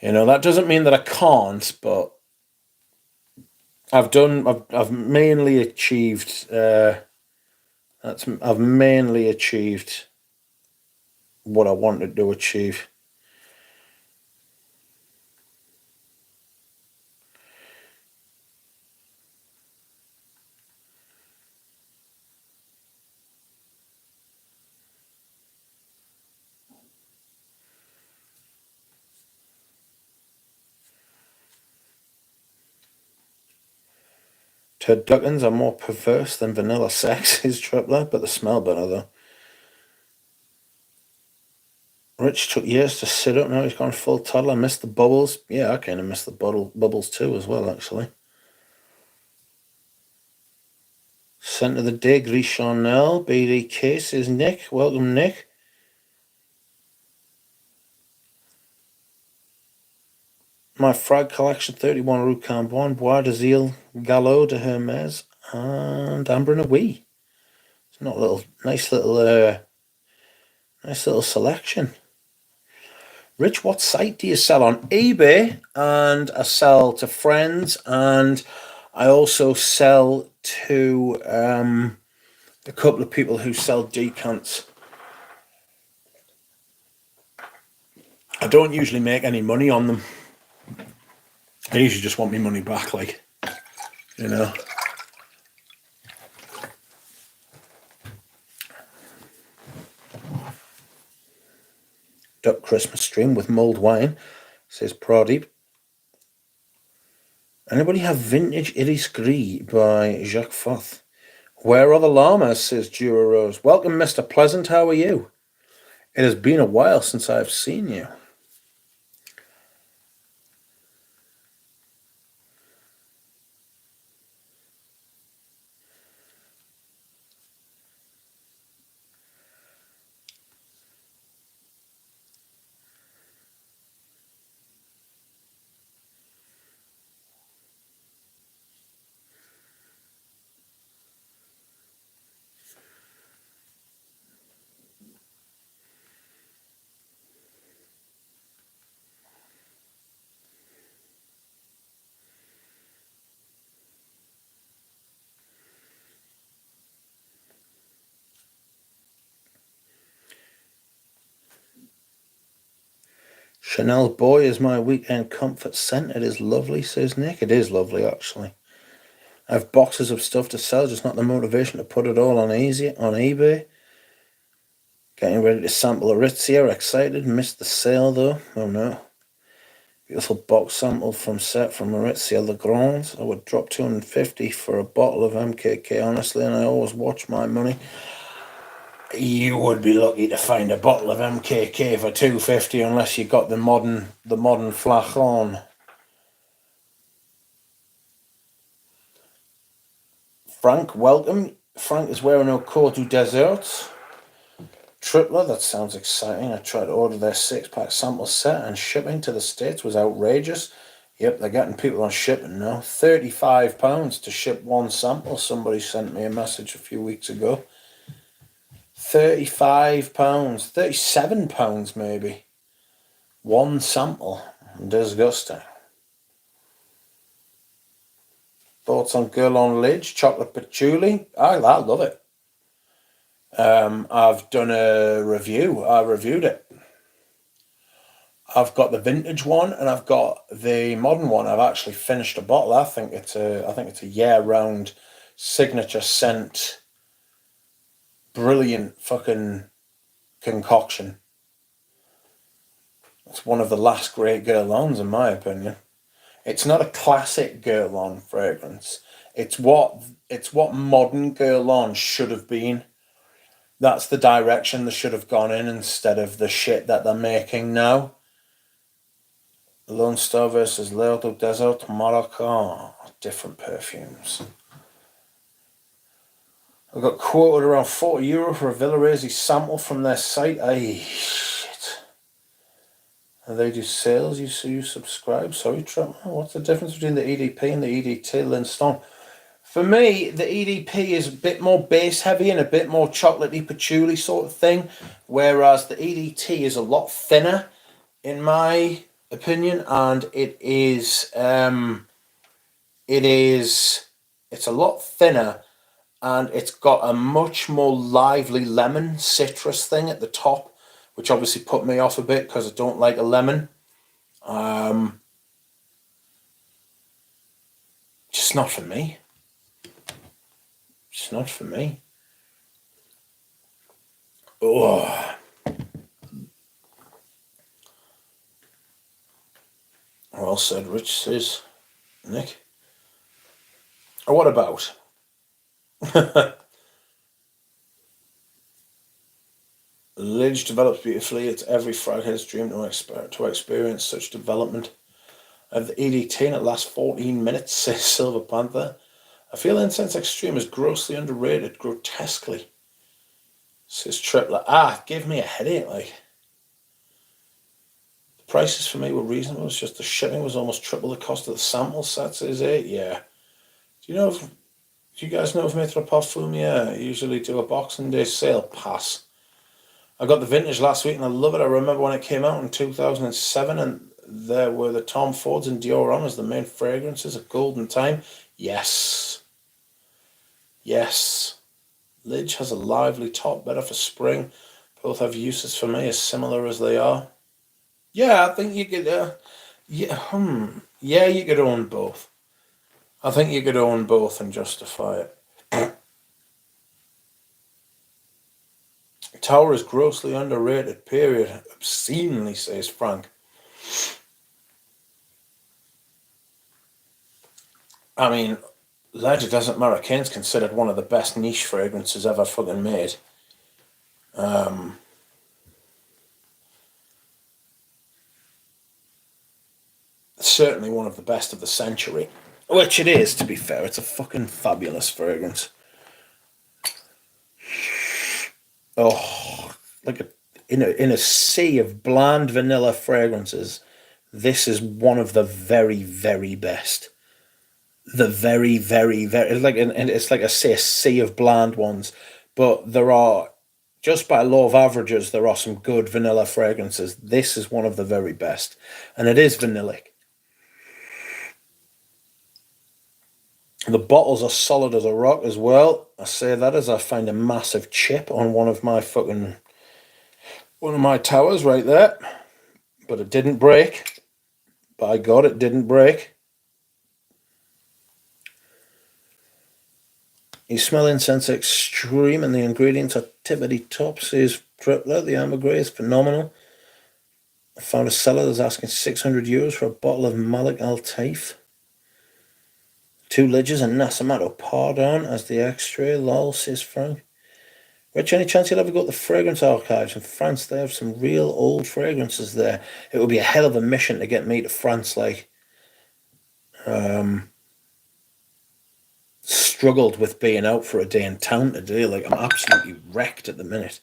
You know, that doesn't mean that I can't, but I've mainly achieved I've mainly achieved what I wanted to achieve. Turduckens are more perverse than vanilla sex, is Tripler, but they smell better though. Rich took years to sit up, now he's gone full toddler. I missed the bubbles. Yeah, I kind of missed the bubbles too as well, actually. Centre of the day, Gris Chanel, BDK, says Nick. Welcome, Nick. My frag collection, 31 Rue Cambon, Bois de Zile, Gallo de Hermes, and Amber and a Wee. It's not a little, nice little selection. Rich, what site do you sell on? eBay, and I sell to friends, and I also sell to a couple of people who sell decants. I don't usually make any money on them. I usually just want my money back, like, you know. Duck Christmas stream with mulled wine, says Pradeep. Anybody have Vintage Iris Gris by Jacques Foth? Where are the llamas, says Dura Rose. Welcome, Mr. Pleasant, how are you? It has been a while since I've seen you. Chanel Boy is my weekend comfort scent. It is lovely, says Nick. It is lovely, actually. I have boxes of stuff to sell, just not the motivation to put it all on eBay. Getting ready to sample Aritzia. Excited. Missed the sale, though. Oh, no. Beautiful box sample from Aritzia Le Grand. I would drop $250 for a bottle of MKK, honestly, and I always watch my money. You would be lucky to find a bottle of MKK for $250 unless you got the modern flacon. Frank, welcome. Frank is wearing a Cote du Desert. Tripler, that sounds exciting. I tried to order their 6-pack sample set and shipping to the States was outrageous. Yep, they're getting people on shipping now. £35 to ship one sample. Somebody sent me a message a few weeks ago. £35, £37 maybe. One sample. Disgusting. Thoughts on Guerlain Lidge, chocolate patchouli? I love it. I've done a review. I reviewed it. I've got the vintage one and I've got the modern one. I've actually finished a bottle. I think it's a year-round signature scent. Brilliant fucking concoction. It's one of the last great Guerlains, in my opinion. It's not a classic Guerlain fragrance. It's what modern Guerlain should have been. That's the direction they should have gone in instead of the shit that they're making now. Lone Star versus L'Eau Desert Morocco. Different perfumes. I got quoted around €40 for a Villaresi sample from their site. Shit. And they do sales. You subscribe. Sorry, Trump. What's the difference between the EDP and the EDT, Lynn Stone? For me, the EDP is a bit more bass heavy and a bit more chocolatey patchouli sort of thing, whereas the EDT is a lot thinner, in my opinion, and it's a lot thinner, and it's got a much more lively lemon citrus thing at the top, which obviously put me off a bit because I don't like a lemon. Just not for me. It's not for me. Oh. Well said, Rich, says Nick. Or what about? Lidge develops beautifully. It's every fraghead's dream to experience such development. I have the EDT and it lasts 14 minutes, says Silver Panther. I feel Incense Extreme is grossly underrated, grotesquely, says Tripler. Give me a headache, like. The prices for me were reasonable, it's just the shipping was almost triple the cost of the sample set, says 8. Yeah. Do you guys know if Maitre Parfumier usually do a Boxing Day sale? Pass. I got the vintage last week and I love it. I remember when it came out in 2007 and there were the Tom Fords and Dior on as the main fragrances at Golden Time. Yes. Lidge has a lively top, better for spring. Both have uses for me as similar as they are. Yeah, I think you could. Yeah, you could own both. I think you could own both and justify it. Tower is grossly underrated, period. Obscenely, says Frank. I mean, Leisure Desert Marrakein is considered one of the best niche fragrances ever fucking made. Certainly one of the best of the century. Which it is, to be fair. It's a fucking fabulous fragrance. Oh, in a sea of bland vanilla fragrances, this is one of the very, very best. The very, very, very, it's like I say, a sea of bland ones, but there are, just by law of averages, there are some good vanilla fragrances. This is one of the very best, and it is vanillic. The bottles are solid as a rock as well. I say that as I find a massive chip on one of my towers right there. but it didn't break. By God, it didn't break. You smell incense extreme, and the ingredients are tippity top. Says Tripler. The ambergris is phenomenal. I found a seller that's asking €600 for a bottle of Malik Al Taif. 2 lidges and Nasamato Pardon as the extra. Lol, says Frank. Rich, any chance you'll ever go to the fragrance archives in France? They have some real old fragrances there. It would be a hell of a mission to get me to France, like. Struggled with being out for a day in town today. Like, I'm absolutely wrecked at the minute.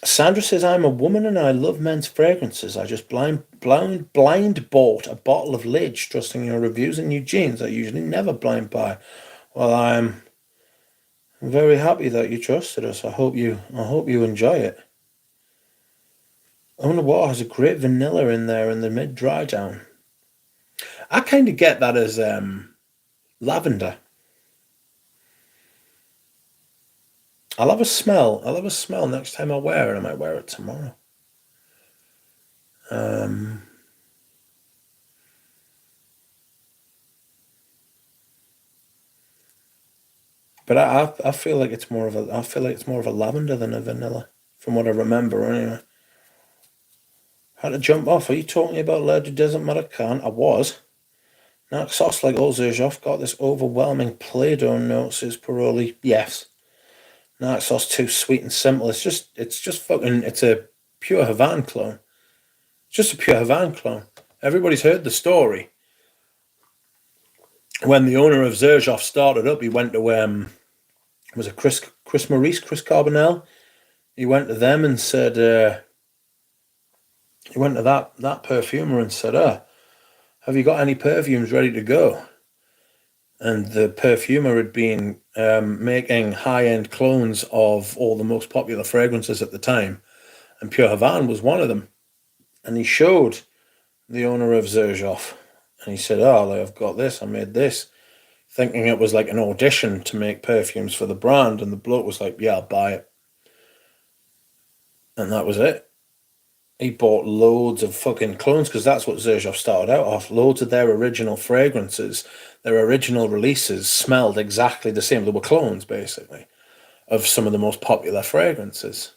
Sandra says, I'm a woman and I love men's fragrances. I just blind bought a bottle of Lidge, trusting your reviews and Eugene's. I usually never blind buy. Well, I'm very happy that you trusted us. I hope you enjoy it. Owner Water has a great vanilla in there in the mid dry down. I kind of get that as lavender. I'll have a smell next time I wear it. I might wear it tomorrow. But I feel like it's more of a lavender than a vanilla, from what I remember anyway. Had to jump off. Are you talking about Lady Doesn't Matter Can? I was. Naxos, like all Zerjoff, got this overwhelming Play-Doh note, says Paroli. Yes. Naxos too sweet and simple. It's just fucking, it's a pure Havana clone. It's just a pure Havana clone. Everybody's heard the story. When the owner of Zerjoff started up, he went to, was it Chris Maurice, Chris Carbonell? He went to them and said, he went to that perfumer and said, have you got any perfumes ready to go? And the perfumer had been making high-end clones of all the most popular fragrances at the time, and Pure Havana was one of them. And he showed the owner of Zerjoff, and he said, I've got this, I made this, thinking it was like an audition to make perfumes for the brand, and the bloke was like, yeah, I'll buy it. And that was it. He bought loads of fucking clones, because that's what Zerjoff started out off. Loads of their original fragrances, their original releases smelled exactly the same. They were clones, basically, of some of the most popular fragrances.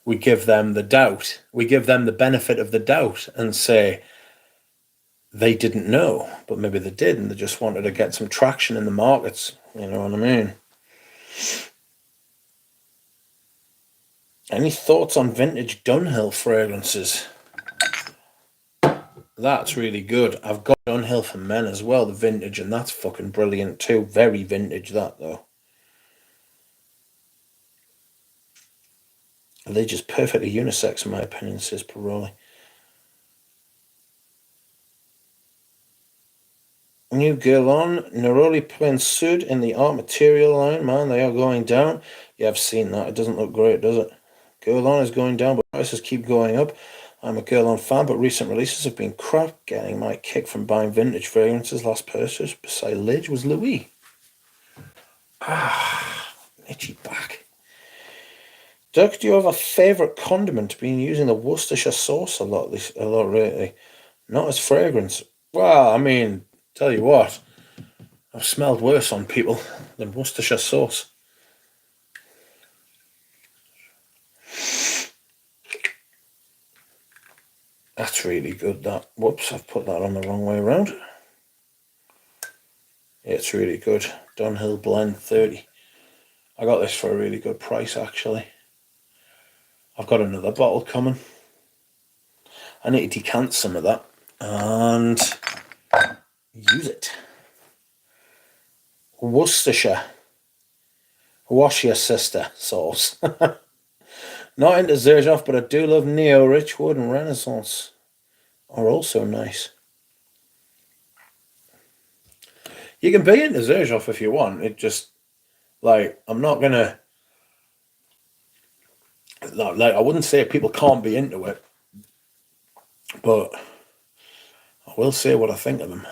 We give them the doubt. We give them the benefit of the doubt and say they didn't know, but maybe they did, and they just wanted to get some traction in the markets. You know what I mean? Any thoughts on vintage Dunhill fragrances? That's really good. I've got Dunhill for men as well, the vintage, and that's fucking brilliant too. Very vintage, that, though. They're just perfectly unisex, in my opinion, says Paroli. New Guerlain, Neroli Plain Sud in the art material line. Man, they are going down. Yeah, I've seen that. It doesn't look great, does it? Guerlain is going down, but prices keep going up. I'm a Guerlain fan, but recent releases have been crap. Getting my kick from buying vintage fragrances. Last purchase beside Lidge was Louis. Itchy back. Dirk, do you have a favourite condiment? Been using the Worcestershire sauce a lot lately. Not as fragrance. Well, I mean, tell you what, I've smelled worse on people than Worcestershire sauce. That's really good, that. Whoops, I've put that on the wrong way around. It's really good. Dunhill Blend 30. I got this for a really good price, actually. I've got another bottle coming. I need to decant some of that and use it. Worcestershire. Wash your sister sauce. Not into Zerjoff, but I do love Neo, Richwood, and Renaissance are also nice. You can be into Zerjoff if you want. It just, like, I'm not gonna, like, I wouldn't say people can't be into it, but I will say what I think of them.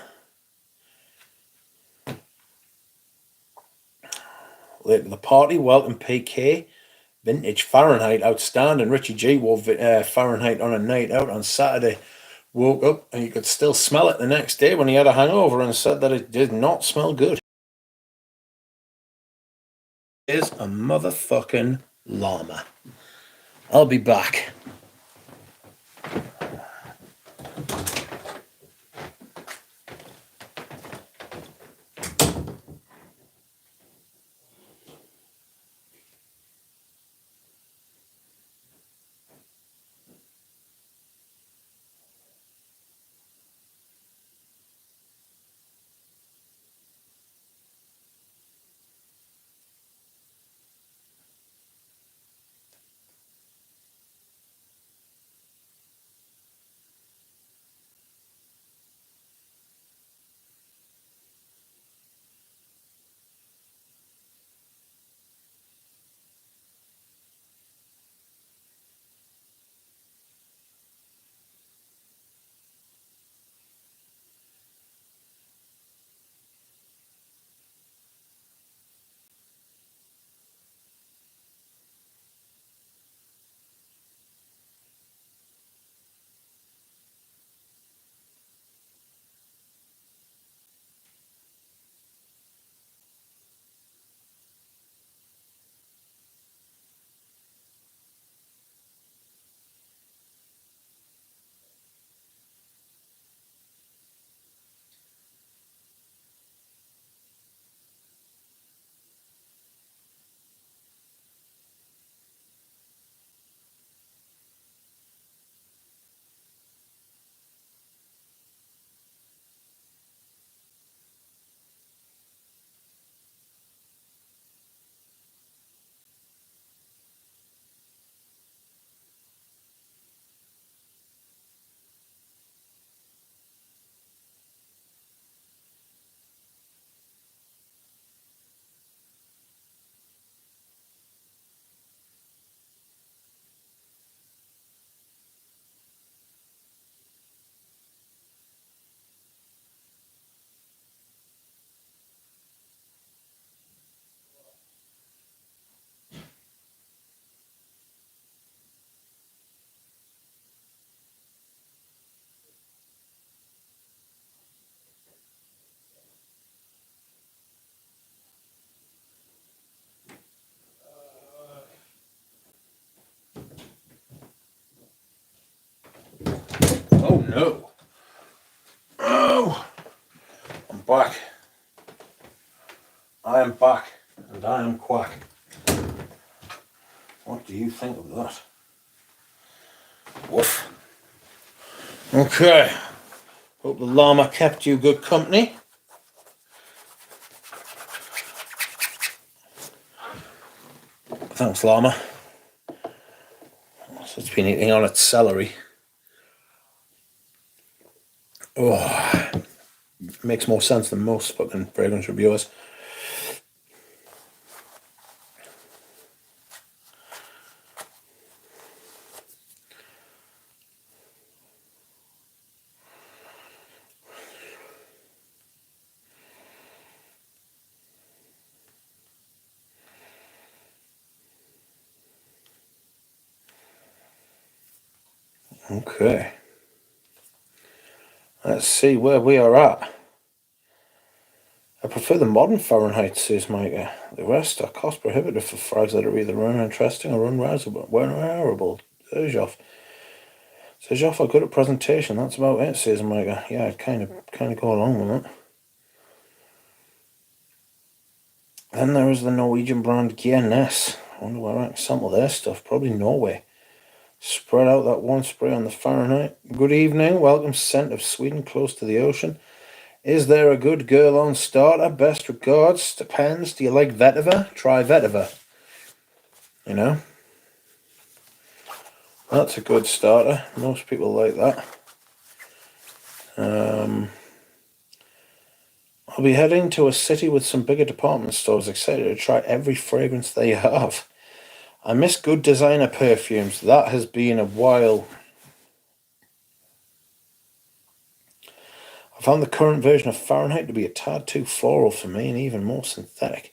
Late to the party, welcome PK. Vintage Fahrenheit, outstanding. Richie G wore Fahrenheit on a night out on Saturday. Woke up and you could still smell it the next day when he had a hangover and said that it did not smell good. It is a motherfucking llama. I'll be back. Oh no. Oh, I'm back. I am back and I am quack. What do you think of that? Woof. Okay. Hope the llama kept you good company. Thanks, llama. So it's been eating on its celery. Oh, makes more sense than most fucking fragrance reviewers. Okay. Let's see where we are at. I prefer the modern Fahrenheit, says Micah. The rest are cost prohibitive for frags that are either uninteresting or unwearable. Says Joff are good at presentation. That's about it, says Micah. Yeah, I'd kind of go along with it. Then there is the Norwegian brand Guinness. I wonder where I can sample their stuff. Probably Norway. Spread out that one spray on the Fahrenheit. Good evening. Welcome, scent of Sweden, close to the ocean. Is there a good girl on starter? Best regards. Depends. Do you like vetiver? Try vetiver. You know? That's a good starter. Most people like that. I'll be heading to a city with some bigger department stores. Excited to try every fragrance they have. I miss good designer perfumes. That has been a while. I found the current version of Fahrenheit to be a tad too floral for me and even more synthetic,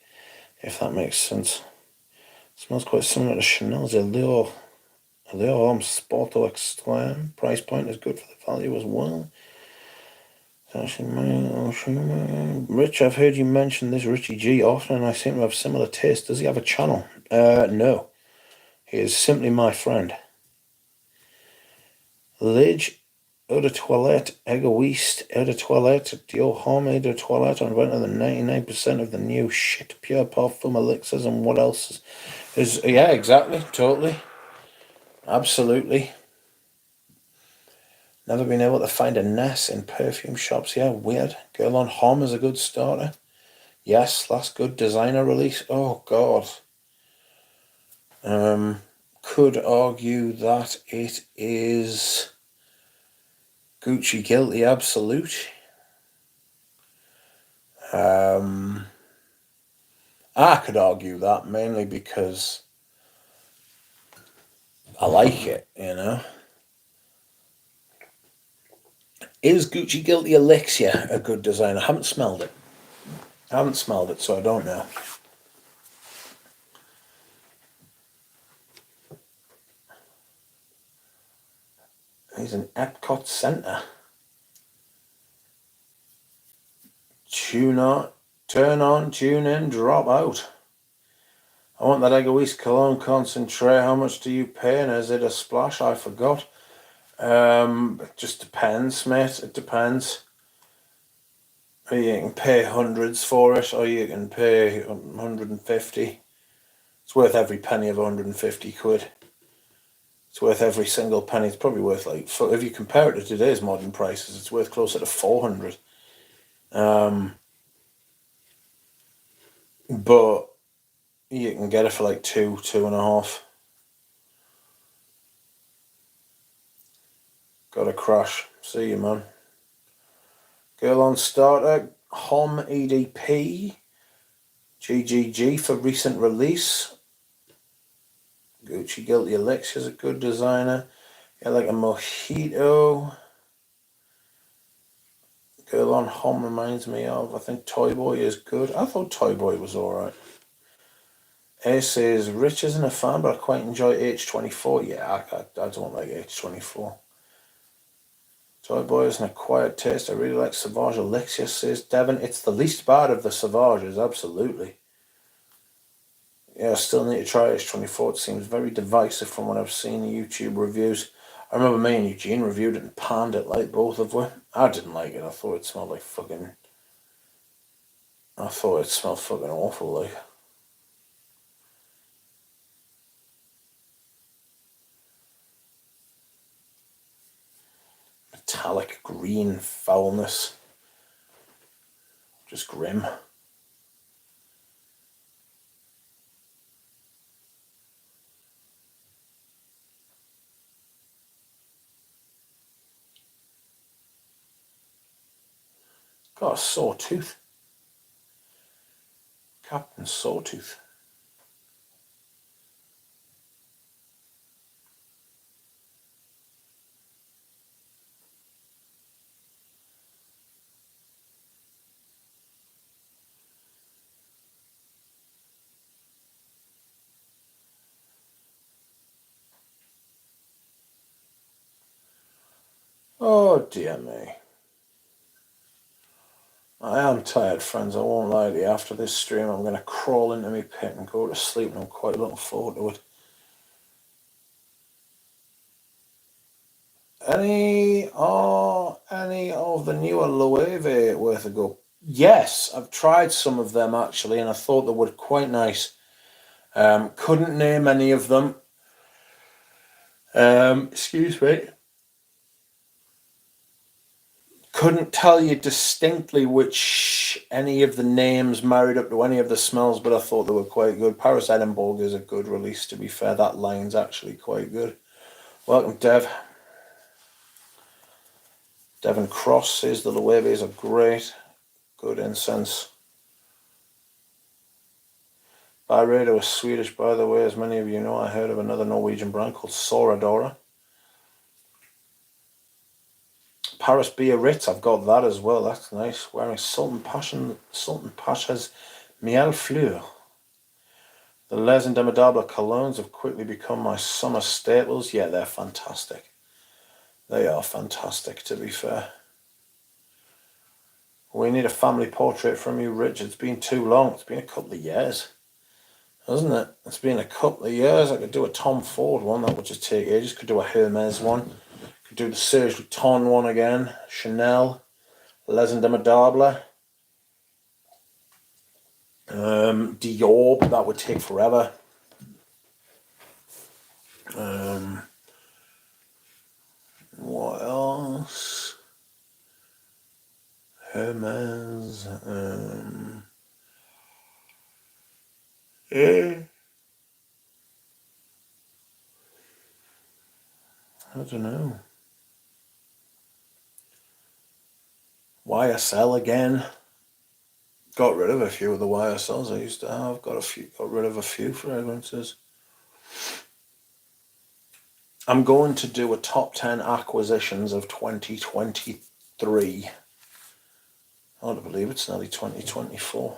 if that makes sense. Smells quite similar to Chanel's Allure Homme Sporto Extreme. Price point is good for the value as well. Rich, I've heard you mention this Richie G often, and I seem to have similar taste. Does he have a channel? No. He is simply my friend. Lidge, eau de toilette, egoiste, eau de toilette, Dior Homme, eau de toilette, on went to the 99% of the new shit, pure parfum elixirs, and what else is yeah, exactly, totally. Absolutely. Never been able to find a Ness in perfume shops. Yeah, weird. Girl on Homme is a good starter. Yes, last good designer release. Oh, God. Could argue that it is Gucci Guilty Absolute. I could argue that mainly because I like it, you know. Is Gucci Guilty Elixir a good design? I haven't smelled it. So I don't know. He's an Epcot Centre. Turn on, tune in, drop out. I want that Egoist Cologne concentrate. How much do you pay? And is it a splash? I forgot. It just depends, mate. It depends. You can pay hundreds for it, or you can pay 150. It's worth every penny of 150 quid. It's worth every single penny. It's probably worth if you compare it to today's modern prices, it's worth closer to 400. But you can get it for like 2.5. Got a crash. See you, man. Girl on starter, Homme EDP, GGG for recent release. Gucci Guilty Elixir is a good designer. Yeah, like a mojito. Girl on Homme reminds me of, I think Toy Boy is good. I thought Toy Boy was alright. Ace says, Rich isn't a fan, but I quite enjoy H24. Yeah, I don't like H24. Toy Boy is an acquired taste. I really like Sauvage Elixir, says Devon. It's the least bad of the Sauvages, absolutely. Yeah, I still need to try H24. It seems very divisive from what I've seen in YouTube reviews. I remember me and Eugene reviewed it and panned it like both of us. I didn't like it. I thought it smelled like fucking... I thought it smelled fucking awful, like. Metallic green foulness. Just grim. Got a sore tooth. Captain Sawtooth. Oh dear me. I am tired, friends. I won't lie to you. After this stream, I'm going to crawl into my pit and go to sleep, and I'm quite looking forward to it. Any of the newer Loewe worth a go? Yes, I've tried some of them actually, and I thought they were quite nice. Couldn't name any of them. Excuse me. Couldn't tell you distinctly which any of the names married up to any of the smells, but I thought they were quite good. Paris Edinburgh is a good release, to be fair. That line's actually quite good. Welcome, Dev. Devon Cross says the Loewe's are great. Good incense. Byredo is Swedish, by the way. As many of you know, I heard of another Norwegian brand called Soradora. Paris Biarritz, I've got that as well. That's nice. Wearing Sultan Pasha's Miel Fleur. The Les Indomitable colognes have quickly become my summer staples. Yeah, they're fantastic. They are fantastic, to be fair. We need a family portrait from you, Rich. It's been too long. It's been a couple of years, hasn't it? It's been a couple of years. I could do a Tom Ford one. That would just take ages. Could do a Hermes one. Could do the Serge Vuitton one again. Chanel. Les Indomitable. Dior. That would take forever. What else? Hermes. I don't know. YSL again. Got rid of a few of the YSLs I used to have. Got rid of a few fragrances. I'm going to do a top 10 acquisitions of 2023. Hard to believe it's nearly 2024.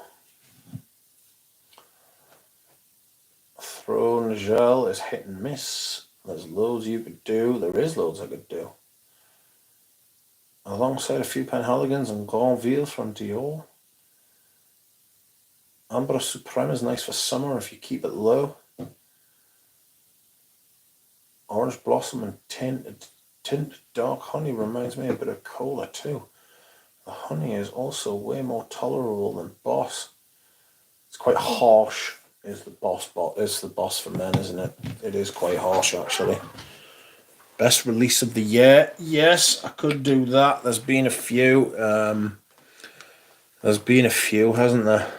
Throne Gel is hit and miss. There's loads you could do. There is loads I could do. Alongside a few Penhaligons and Granville from Dior. Amber Supreme is nice for summer if you keep it low. Orange Blossom and tinted dark honey reminds me a bit of cola too. The honey is also way more tolerable than Boss. It's quite harsh. Is the Boss for men, isn't it? It is quite harsh actually. Best release of the year. Yes, I could do that. There's been a few. Hasn't there?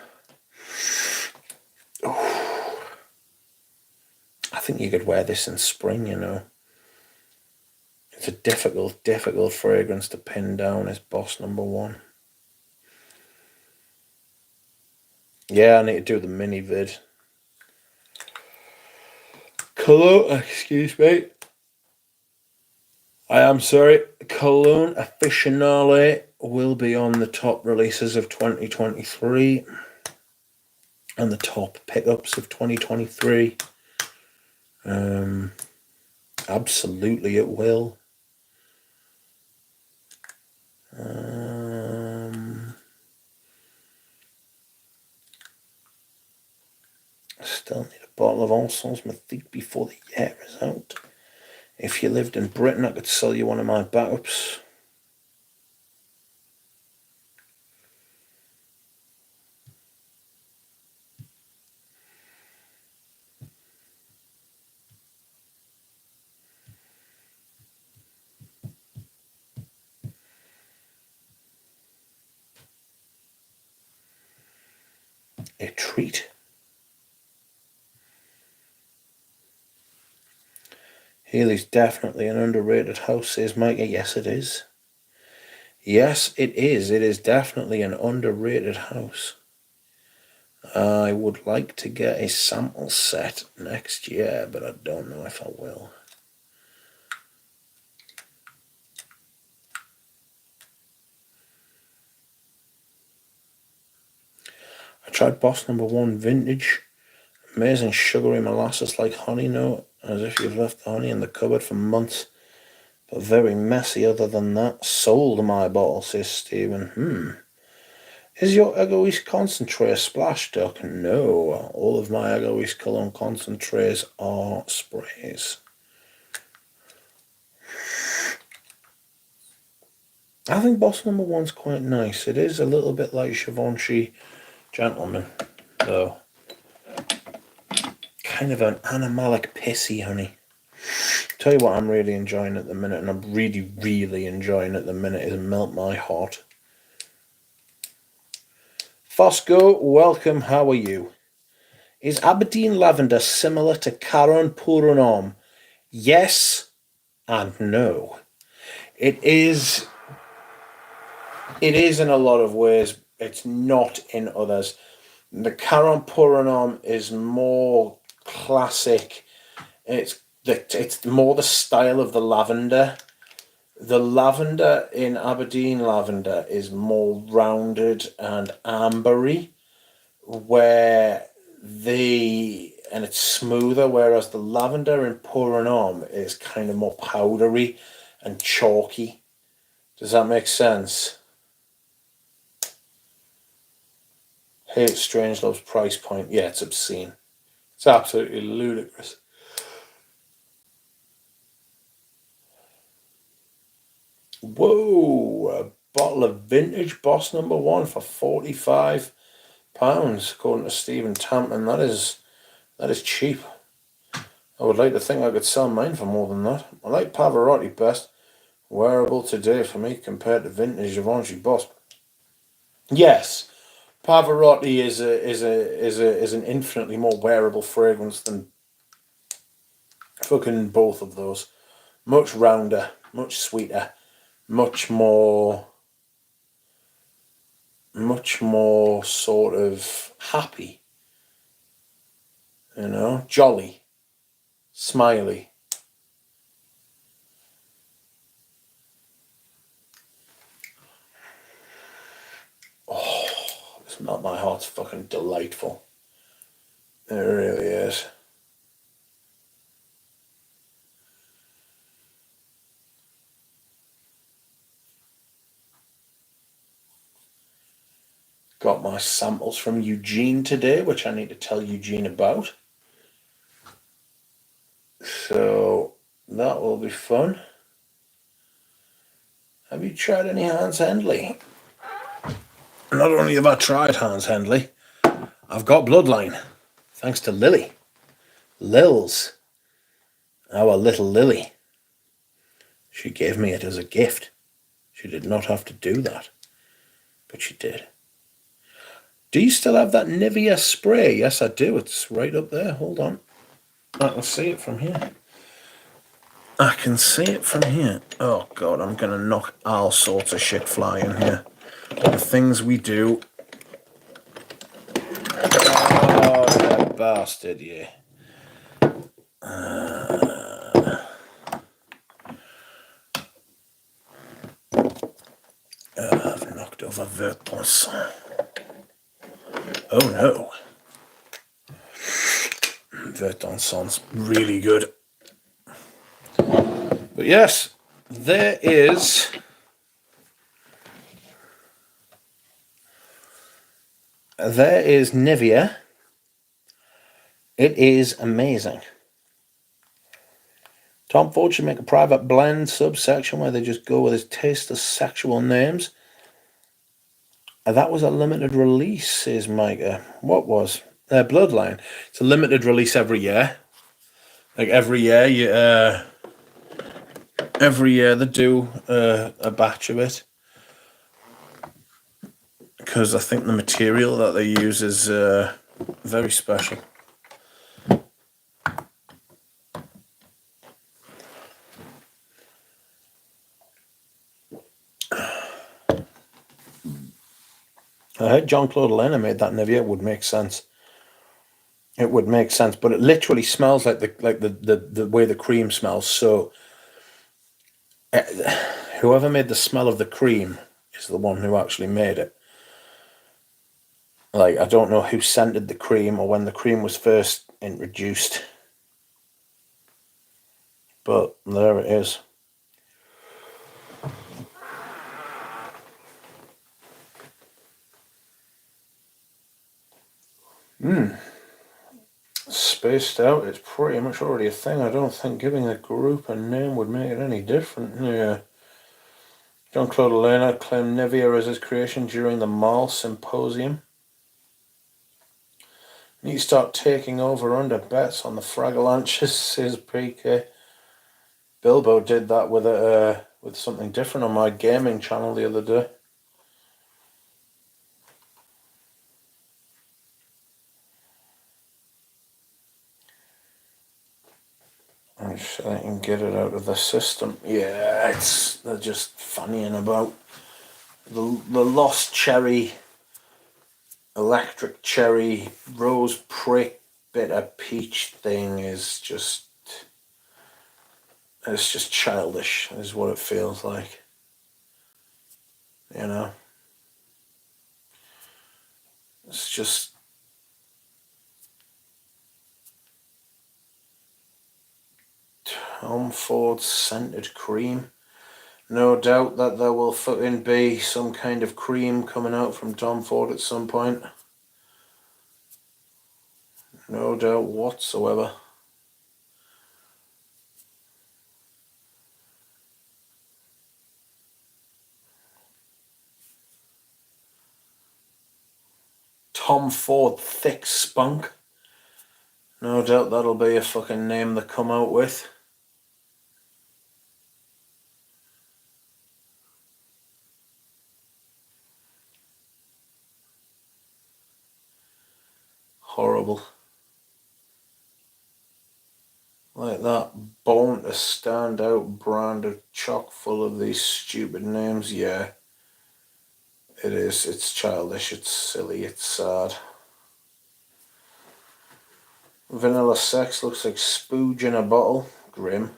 I think you could wear this in spring, you know. It's a difficult fragrance to pin down. Is Boss number one. Yeah, I need to do the mini vid. Cologne, excuse me. I am sorry. Cologne Aficionale will be on the top releases of 2023 and the top pickups of 2023. Absolutely it will. Still need a bottle of Encens Mythique before the year is out. If you lived in Britain, I could sell you one of my backups. A treat. Healy's definitely an underrated house, says Micah. Yes, it is. Yes, it is. It is definitely an underrated house. I would like to get a sample set next year, but I don't know if I will. I tried Boss number one vintage. Amazing sugary molasses like honey note, as if you've left the honey in the cupboard for months. But very messy other than that. Sold my bottle, says Stephen. Is your Egoist concentrate a splash duck? No. All of my Egoist cologne concentrates are sprays. I think Boss number one's quite nice. It is a little bit like Givenchy Gentleman, though. Kind of an animalic pissy honey. Tell you what I'm really enjoying at the minute, and I'm really enjoying at the minute, is Melt My Heart. Fosco, welcome, how are you? Is Aberdeen Lavender similar to Caron Pouronhomme? Yes and no. It is in a lot of ways. It's not in others. The Caron Pouronhomme is more classic. It's more the style of the lavender. The lavender in Aberdeen Lavender is more rounded and ambery, where the and it's smoother, whereas the lavender in pouring on is kind of more powdery and chalky. Does that make sense? Hate Strangelove's price point. Yeah, it's obscene. It's absolutely ludicrous. Whoa, a bottle of vintage Boss Number 1 for £45, according to Stephen Tampman. That is cheap. I would like to think I could sell mine for more than that. I like Pavarotti best. Wearable today for me compared to vintage Givenchy Boss. Yes, Pavarotti is an infinitely more wearable fragrance than fucking both of those. Much rounder, much sweeter, much more sort of happy, jolly, smiley. Oh, this Melt My Heart's fucking delightful. It really is. Got my samples from Eugene today, which I need to tell Eugene about. So that will be fun. Have you tried any Hans Hendley? Not only have I tried Hans Hendley, I've got Bloodline, thanks to Lily. Lils, our little Lily. She gave me it as a gift. She did not have to do that, but she did. Do you still have that Nivea spray? Yes, I do. It's right up there. Hold on. I can see it from here. I can see it from here. Oh, God, I'm going to knock all sorts of shit flying here. The things we do. Oh, that bastard, yeah. I've knocked over Vert Blanc. Oh, no. Vert Danson's really good. But yes, there is Nivea. It is amazing. Tom Ford should make a private blend subsection where they just go with his tasteless sexual names. That was a limited release, says Micah. What was? Bloodline. It's a limited release every year. Like every year, they do a batch of it. Because I think the material that they use is very special. I heard Jean-Claude Elena made that Nivea. It would make sense. It would make sense, but it literally smells like the way the cream smells. So whoever made the smell of the cream is the one who actually made it. Like, I don't know who scented the cream or when the cream was first introduced, but there it is. Spaced out, it's pretty much already a thing. I don't think giving the group a name would make it any different. Yeah. Jean-Claude Elena claimed Nivea as his creation during the Mall Symposium. Need to start taking over under bets on the Fragalanches, says PK. Bilbo did that with something different on my gaming channel the other day. I'm sure I can get it out of the system. Yeah, they're just fannying about. The Lost Cherry, Electric Cherry, Rose Prick, Bitter Peach thing is just... It's just childish, is what it feels like. You know? It's just... Tom Ford scented cream. No doubt that there will fucking be some kind of cream coming out from Tom Ford at some point. No doubt whatsoever. Tom Ford Thick Spunk. No doubt that'll be a fucking name they come out with. Horrible. Like that born to stand out brand of chock full of these stupid names, yeah. It is. It's childish, it's silly, it's sad. Vanilla Sex looks like spooge in a bottle. Grim.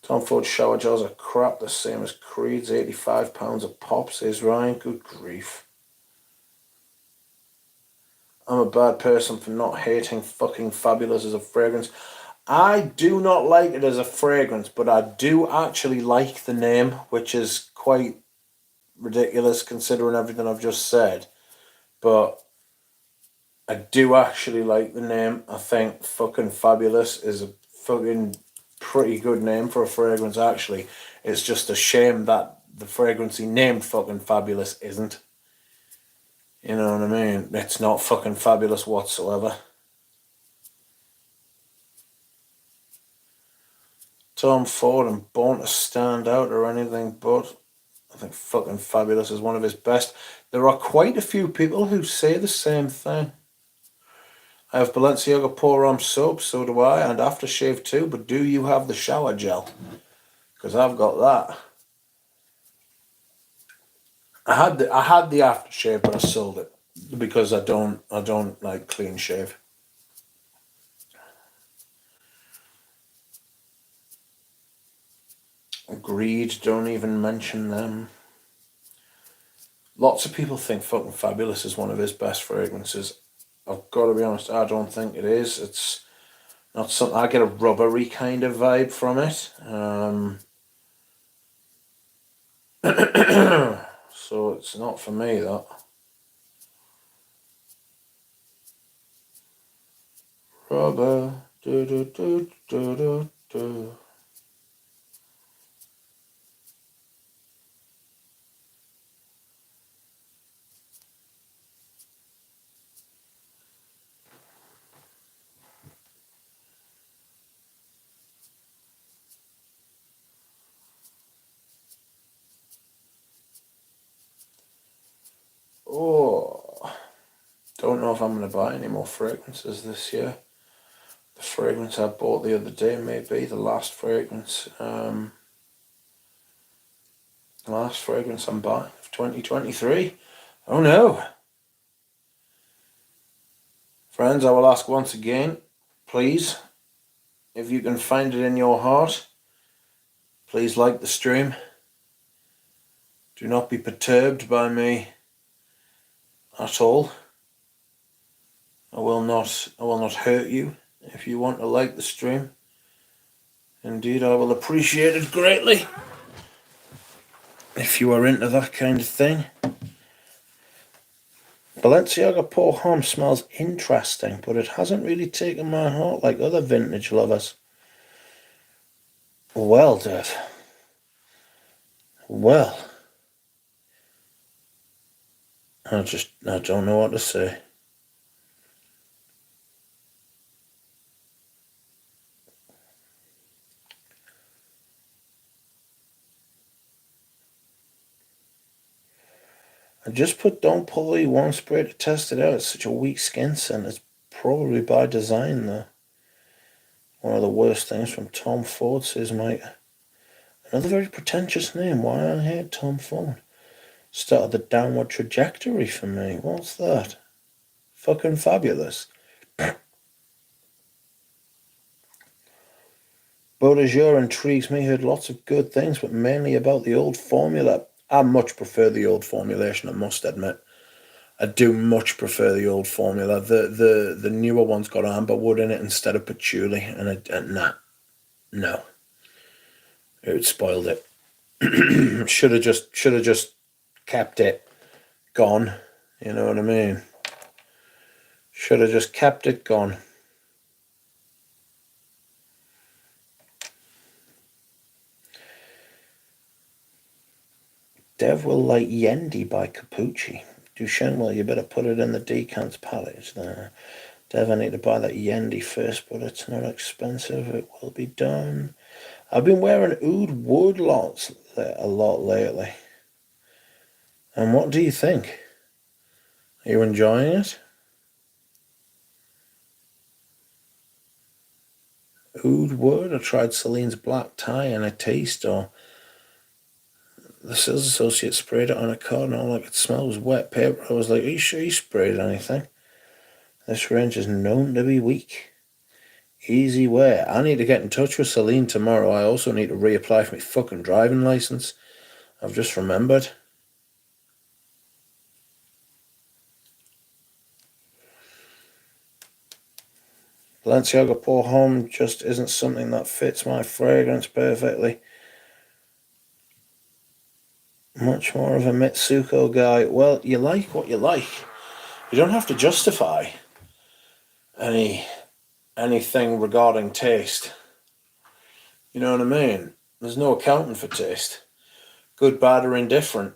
Tom Ford shower gels are crap, the same as Creed's. £85 a pop, says Ryan. Good grief. I'm a bad person for not hating fucking Fabulous as a fragrance. I do not like it as a fragrance, but I do actually like the name, which is quite ridiculous considering everything I've just said. But I do actually like the name. I think fucking Fabulous is a fucking pretty good name for a fragrance, actually. It's just a shame that the fragrance he named fucking Fabulous isn't. You know what I mean? It's not fucking fabulous whatsoever. Tom Ford and Born to Stand Out or anything but. I think fucking Fabulous is one of his best. There are quite a few people who say the same thing. I have Balenciaga Pour Homme soap, so do I, and aftershave too, but do you have the shower gel? Because I've got that. I had the aftershave, but I sold it because I don't like clean shave. Agreed, don't even mention them. Lots of people think fucking Fabulous is one of his best fragrances. I've got to be honest, I don't think it is. It's not something, I get a rubbery kind of vibe from it. So it's not for me, that. Rubber, do do do do do do. Oh, don't know if I'm going to buy any more fragrances this year. The fragrance I bought the other day may be the last fragrance. Last fragrance I'm buying of 2023. Oh no. Friends, I will ask once again, please, if you can find it in your heart, please like the stream. Do not be perturbed by me at all. I will not hurt you if you want to like the stream. Indeed, I will appreciate it greatly if you are into that kind of thing. Balenciaga Pour Homme smells interesting, but it hasn't really taken my heart like other vintage lovers. Well, Dave. Well. I don't know what to say. I just put Don't Pulley one spray to test it out. It's such a weak skin scent. It's probably by design, though. One of the worst things from Tom Ford, says Mike. Another very pretentious name. Why I hate Tom Ford. Started the downward trajectory for me. What's that? Fucking Fabulous. Baudelaire intrigues me. Heard lots of good things, but mainly about the old formula. I much prefer the old formulation, I must admit. I do much prefer the old formula. The newer one's got amber wood in it instead of patchouli, and no, it spoiled it. should have just kept it gone. You know what I mean? Should have just kept it gone. Dev will like Yendi by Capucci. Duchenne, well, you better put it in the decants palette there. Dev, I need to buy that Yendi first, but it's not expensive. It will be done. I've been wearing oud wood a lot lately. And what do you think? Are you enjoying it? Oud wood? I tried Celine's black tie in a tea store. The sales associate sprayed it on a card and all I could smell was wet paper. I was like, are you sure you sprayed anything? This range is known to be weak. Easy wear. I need to get in touch with Celine tomorrow. I also need to reapply for my fucking driving license. I've just remembered. Balenciaga Pour Homme just isn't something that fits my fragrance perfectly. Much more of a Mitsuko guy. Well, you like what you like. You don't have to justify anything regarding taste. You know what I mean? There's no accounting for taste. Good, bad, or indifferent.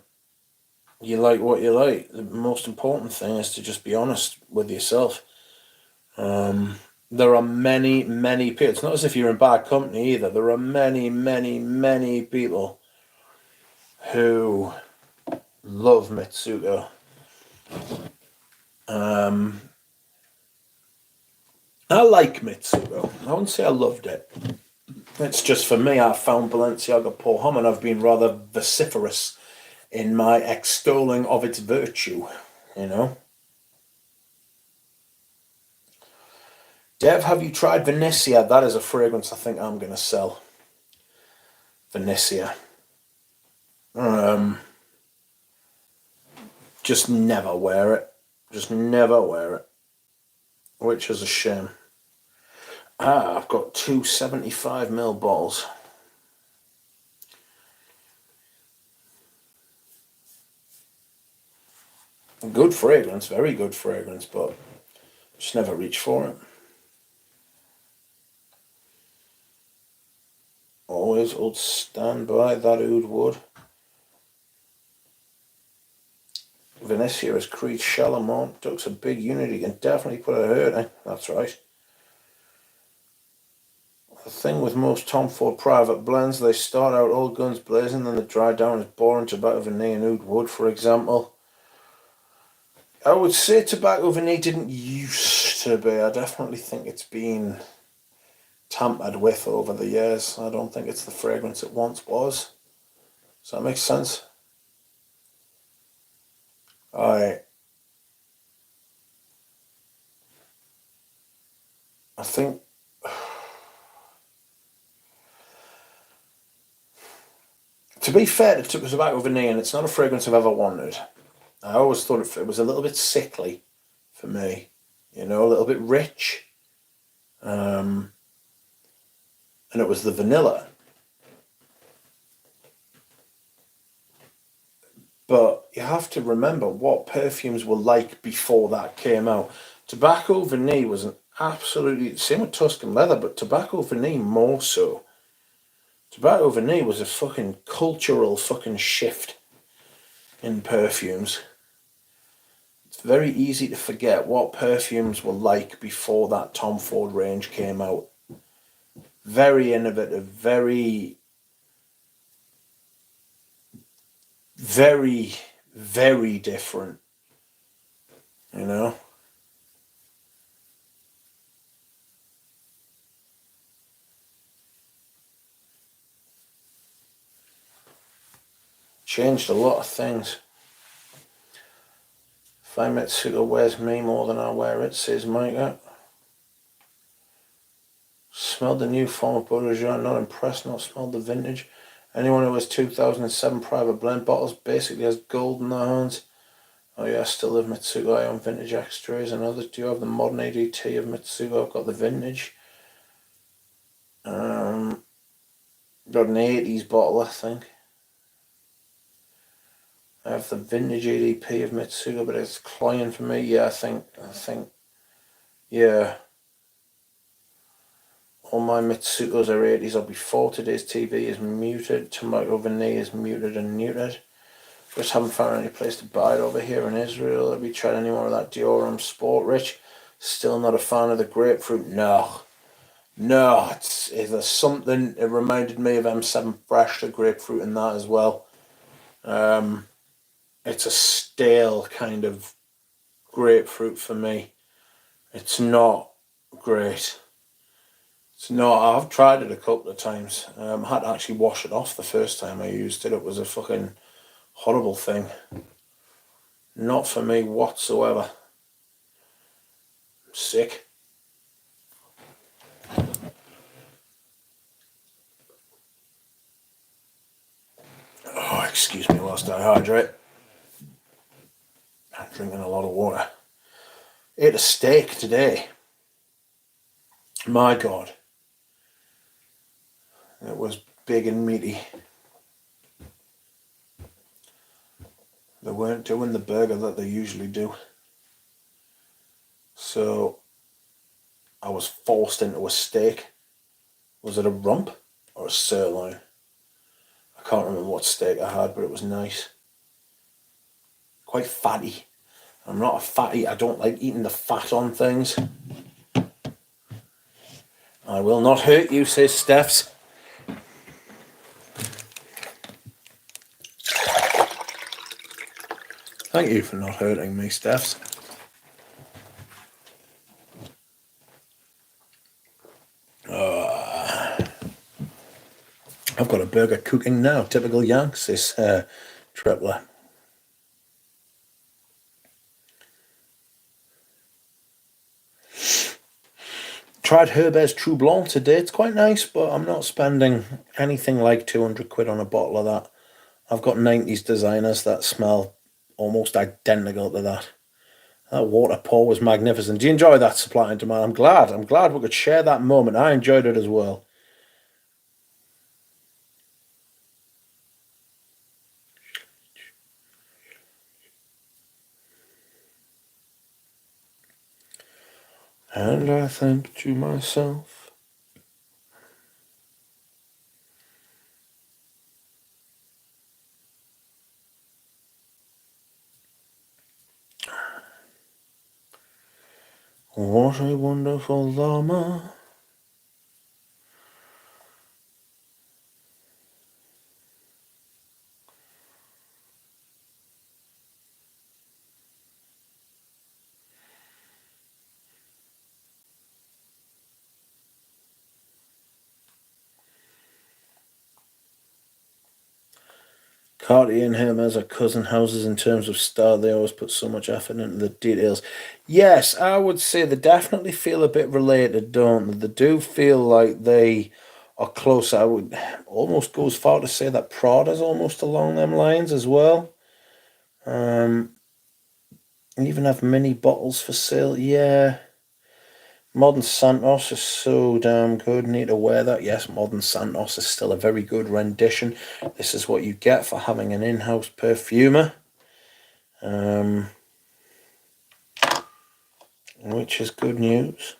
You like what you like. The most important thing is to just be honest with yourself. There are many, many people. It's not as if you're in bad company either. There are many, many, many people who love Mitsuko. I like Mitsuko. I wouldn't say I loved it. It's just for me, I found Balenciaga Pour Homme and I've been rather vociferous in my extolling of its virtue, you know. Dev, have you tried Venetia? That is a fragrance I think I'm going to sell. Venetia. Just never wear it. Just never wear it. Which is a shame. I've got two 75ml bottles. Good fragrance, very good fragrance, but just never reach for it. Always old stand by that oud wood. Venetia is Creed Chalamont. Duck's a big unit. You can definitely put a hurt in. That's right. The thing with most Tom Ford private blends, they start out all guns blazing, then they dry down as boring tobacco vanille and oud wood, for example. I would say tobacco vanille didn't used to be. I definitely think it's been tampered with over the years. I don't think it's the fragrance it once was. Does that make sense? I think to be fair to tobacco vanille, and it's not a fragrance I've ever wanted. I always thought it was a little bit sickly for me, you know, a little bit rich. And it was the vanilla. But you have to remember what perfumes were like before that came out. Tobacco vanille was an absolutely, same with Tuscan leather, but tobacco vanille more so. Tobacco vanille was a fucking cultural fucking shift in perfumes. It's very easy to forget what perfumes were like before that Tom Ford range came out. Very innovative, very, very, very different, you know? Changed a lot of things. If I Mitsuko wears me more than I wear it, says Micah. Smelled the new form of Bourgeois, not impressed, not smelled the vintage. Anyone who has 2007 private blend bottles basically has gold in their hands. Oh yeah, I still have Mitsugo. I own Vintage X-Trays and others. Do you have the modern ADT of Mitsugo? I've got the vintage. Got an 80s bottle, I think. I have the vintage ADP of Mitsugo, but it's cloying for me. Yeah, I think, yeah. All my Mitsugos are 80s or before. Today's TV is muted. Tomato Veneer is muted and neutered. Just haven't found any place to buy it over here in Israel. Have you tried any more of that Dioram Sport Rich? Still not a fan of the grapefruit? No, there's something. It reminded me of M7 Fresh, the grapefruit in that as well. It's a stale kind of grapefruit for me. It's not great. It's not. I've tried it a couple of times. I had to actually wash it off the first time I used it. It was a fucking horrible thing. Not for me whatsoever. I'm sick. Oh, excuse me whilst I hydrate. I'm drinking a lot of water. Ate a steak today. My God. It was big and meaty. They weren't doing the burger that they usually do. So I was forced into a steak. Was it a rump or a sirloin? I can't remember what steak I had, but it was nice. Quite fatty. I'm not a fatty. I don't like eating the fat on things. I will not hurt you, says Steph's. Thank you for not hurting me, Steph's. I've got a burger cooking now. Typical Yanks, says Tripler. Tried Herbert's True Blanc today. It's quite nice, but I'm not spending anything like 200 quid on a bottle of that. I've got 90s designers that smell almost identical to that. That water pour was magnificent. Do you enjoy that supply and demand? I'm glad we could share that moment. I enjoyed it as well. And I think to myself, what a wonderful llama. Cartier and Hermes are cousin houses in terms of style. They always put so much effort into the details. Yes, I would say they definitely feel a bit related, don't they? They do feel like they are close. I would almost go as far to say that Prada's almost along them lines as well. Even have mini bottles for sale. Yeah. Modern Santos is so damn good. Need to wear that. Yes, Modern Santos is still a very good rendition. This is what you get for having an in-house perfumer. Which is good news.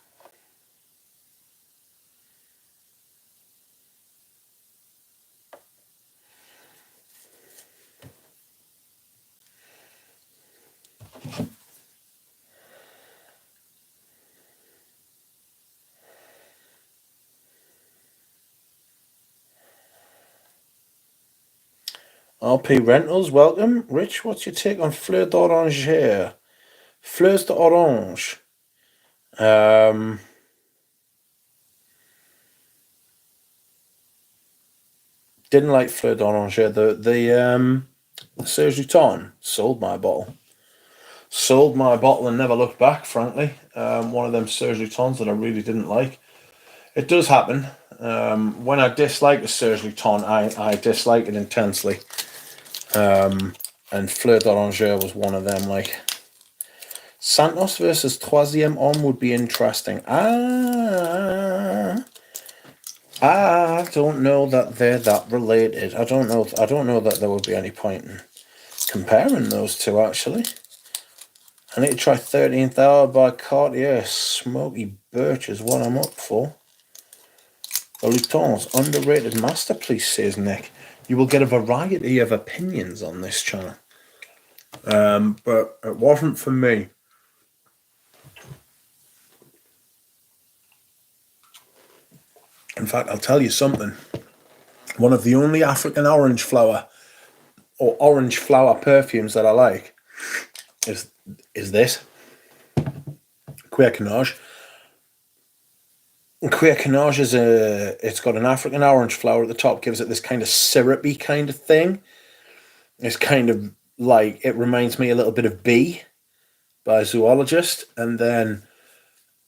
RP Rentals, welcome. Rich, what's your take on Fleur d'Oranger? Fleurs d'Orange. Didn't like Fleur d'Oranger. The Serge Luton sold my bottle. Sold my bottle and never looked back, frankly. One of them Serge Lutons that I really didn't like. It does happen. When I dislike a Serge Luton, I dislike it intensely. And Fleur d'Oranger was one of them. Like, Santos versus Troisième Homme would be interesting. I don't know that they're that related. I don't know that there would be any point in comparing those two, actually. I need to try 13th Hour by Cartier. Smoky Birch is what I'm up for. The Luton's underrated masterpiece, says Nick. You will get a variety of opinions on this channel. But it wasn't for me. In fact, I'll tell you something. One of the only African orange flower or orange flower perfumes that I like is this. Cuir-Canage. Cuir-Canage is it's got an African orange flower at the top, gives it this kind of syrupy kind of thing. It's kind of like, it reminds me a little bit of Bee by a zoologist, and then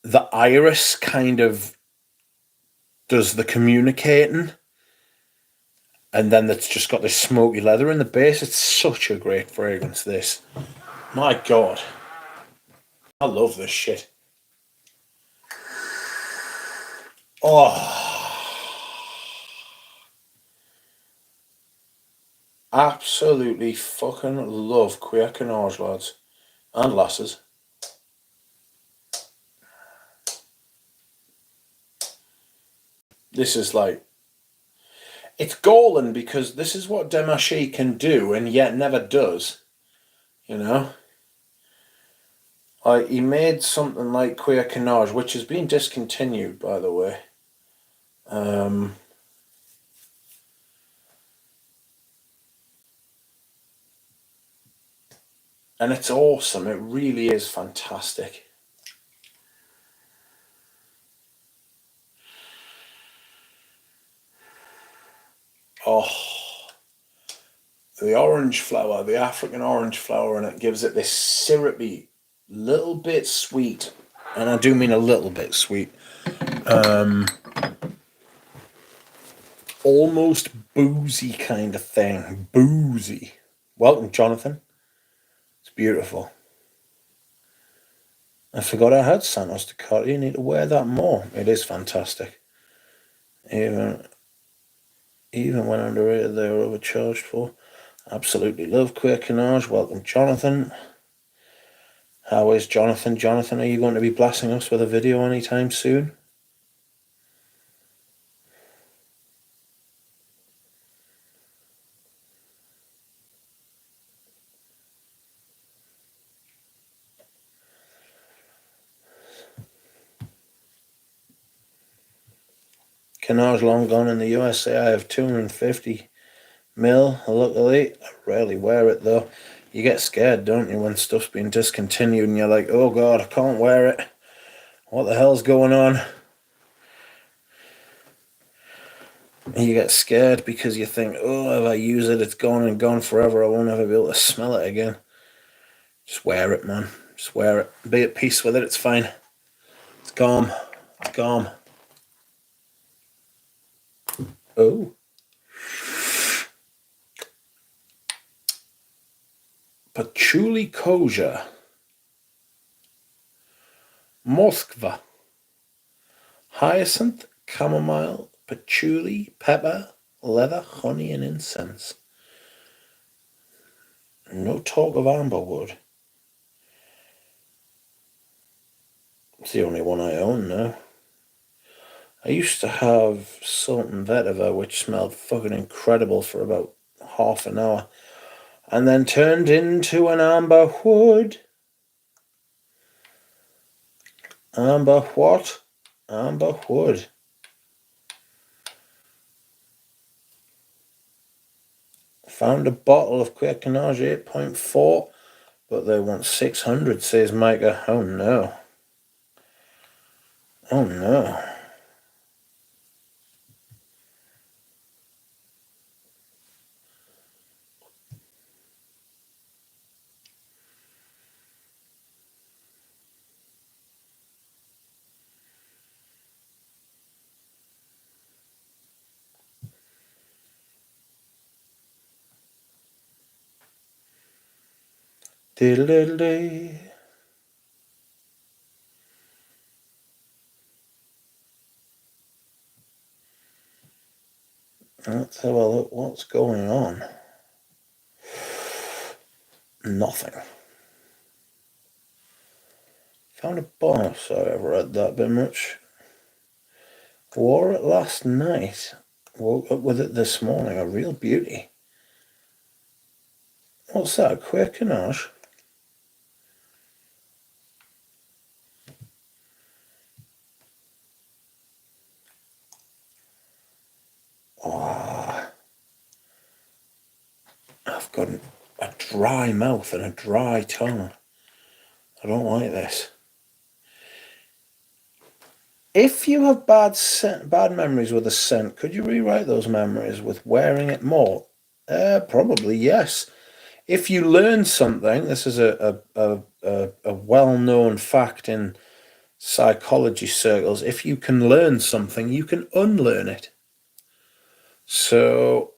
the iris kind of does the communicating, and then it's just got this smoky leather in the base. It's such a great fragrance, this. My God. I love this shit. Oh. Absolutely fucking love Cuir-Canage, lads. And lasses. This is like... It's galling because this is what Demaché can do and yet never does. You know? Like, he made something like Cuir-Canage, which has been discontinued, by the way. And it's awesome. It really is fantastic. Oh, the orange flower, the African orange flower, and it gives it this syrupy, little bit sweet, and I do mean a little bit sweet, almost boozy kind of thing. Boozy. Welcome, Jonathan. It's beautiful. I forgot I had Santos de Cartier. You need to wear that more. It is fantastic. Even when underrated, they were overcharged for. Absolutely love Cuir-Canage. Welcome, Jonathan. How is Jonathan? Jonathan, are you going to be blasting us with a video anytime soon? Canage long gone in the USA. I have 250 mil. Luckily, I rarely wear it though. You get scared, don't you, when stuff's been discontinued and you're like, oh God, I can't wear it. What the hell's going on? And you get scared because you think, oh, if I use it, it's gone and gone forever. I won't ever be able to smell it again. Just wear it, man. Just wear it. Be at peace with it. It's fine. It's calm. It's calm. Oh. Patchouli Koja. Moskva. Hyacinth, chamomile, patchouli, pepper, leather, honey, and incense. No talk of amberwood. It's the only one I own now. I used to have Salt and Vetiver, which smelled fucking incredible for about half an hour, and then turned into an amber wood. Amber what? Amber wood. Found a bottle of Cuir-Canage 8.4, but they want 600, says Micah. Oh no. Oh no. Diddle-diddle-dee. Let's have a look. What's going on? Nothing. Found a bar. Sorry, I've read that bit much. Wore it last night. Woke up with it this morning. A real beauty. What's that? Queer Canage? Oh, I've got a dry mouth and a dry tongue. I don't like this. If you have bad memories with a scent, could you rewrite those memories with wearing it more? Probably, yes. If you learn something, this is a well-known fact in psychology circles. If you can learn something, you can unlearn it. So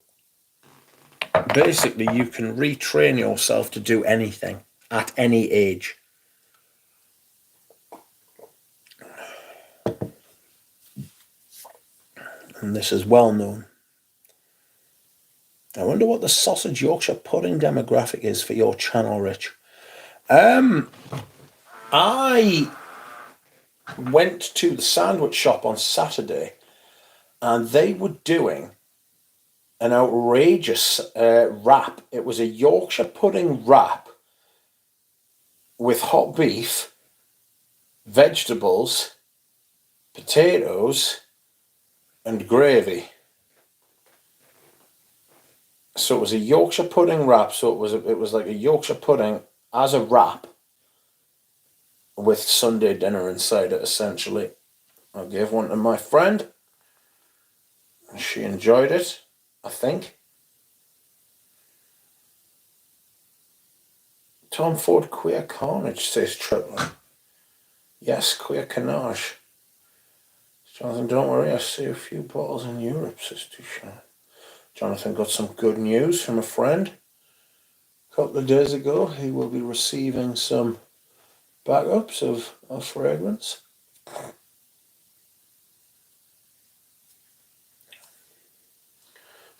basically, you can retrain yourself to do anything at any age. And this is well known. I wonder what the sausage Yorkshire pudding demographic is for your channel, Rich. I went to the sandwich shop on Saturday, and they were doing an outrageous wrap. It was a Yorkshire pudding wrap with hot beef, vegetables, potatoes, and gravy. So it was a Yorkshire pudding wrap. So it was like a Yorkshire pudding as a wrap with Sunday dinner inside it, essentially. I gave one to my friend. She enjoyed it, I think. Tom Ford Queer Carnage, says Triplin. Yes, Queer Canage. Jonathan, don't worry, I see a few bottles in Europe, says Touchon. Jonathan got some good news from a friend a couple of days ago. He will be receiving some backups of fragrance.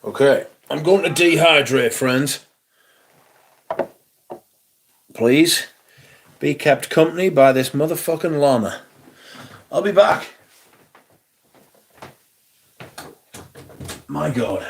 Okay, I'm going to dehydrate, friends. Please be kept company by this motherfucking llama. I'll be back. My God.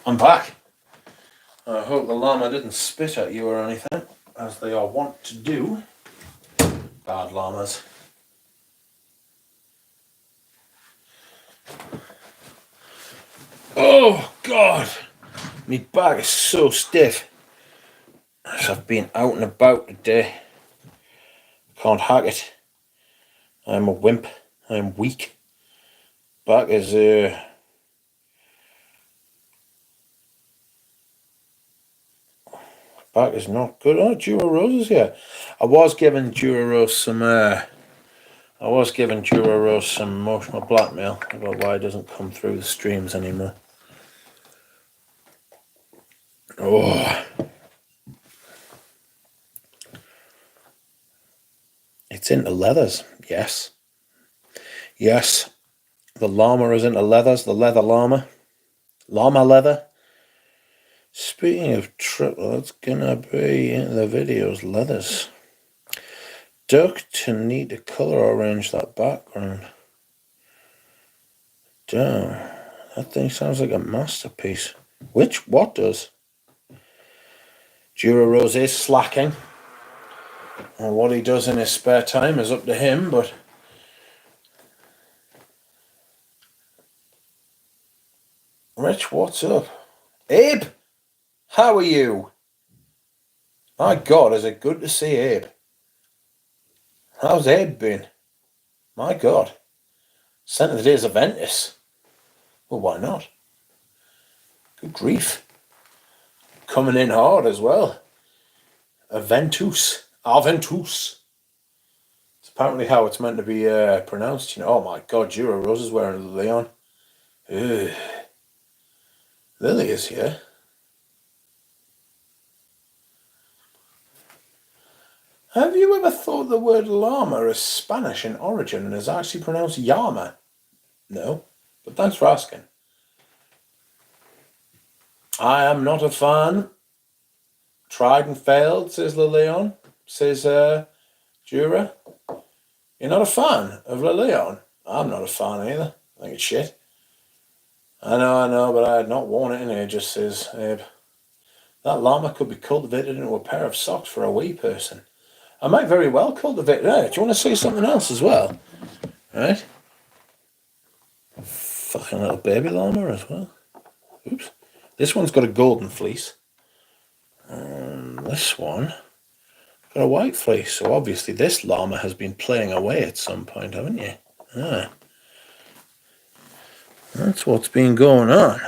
I'm back. I hope the llama didn't spit at you or anything, as they are wont to do. Bad llamas. Oh God, my back is so stiff. As I've been out and about today. Can't hack it. I'm a wimp. I'm weak. Back is not good. Oh, Dura Rose is here. I was giving Dura Rose some emotional blackmail about why it doesn't come through the streams anymore. Oh, it's into leathers. Yes, the llama is into leathers. The leather llama leather. Speaking of triple, it's gonna be in the videos leathers. Duck to need to colour arrange that background. Damn, that thing sounds like a masterpiece. What does? Dura Rose is slacking. And what he does in his spare time is up to him, but Rich, what's up? Abe, how are you? My God, is it good to see Abe? How's Abe been? My God. Sent to the days of Ventus. Well, why not? Good grief. Coming in hard as well. Aventus. It's apparently how it's meant to be pronounced. You know, oh my God, Dura Rose is wearing Leon. Ugh. Lily is here. Have you ever thought the word llama is Spanish in origin and is actually pronounced llama? No, but thanks for asking. I am not a fan. Tried and failed, says Lilion. Says Dura. You're not a fan of Lilion? I'm not a fan either. I think it's shit. I know, but I had not worn it in ages, says Abe. That llama could be cultivated into a pair of socks for a wee person. I might very well cultivate it. Do you want to see something else as well? Right? Fucking little baby llama as well. Oops. This one's got a golden fleece. This one got a white fleece. So obviously this llama has been playing away at some point, haven't you? Ah. That's what's been going on.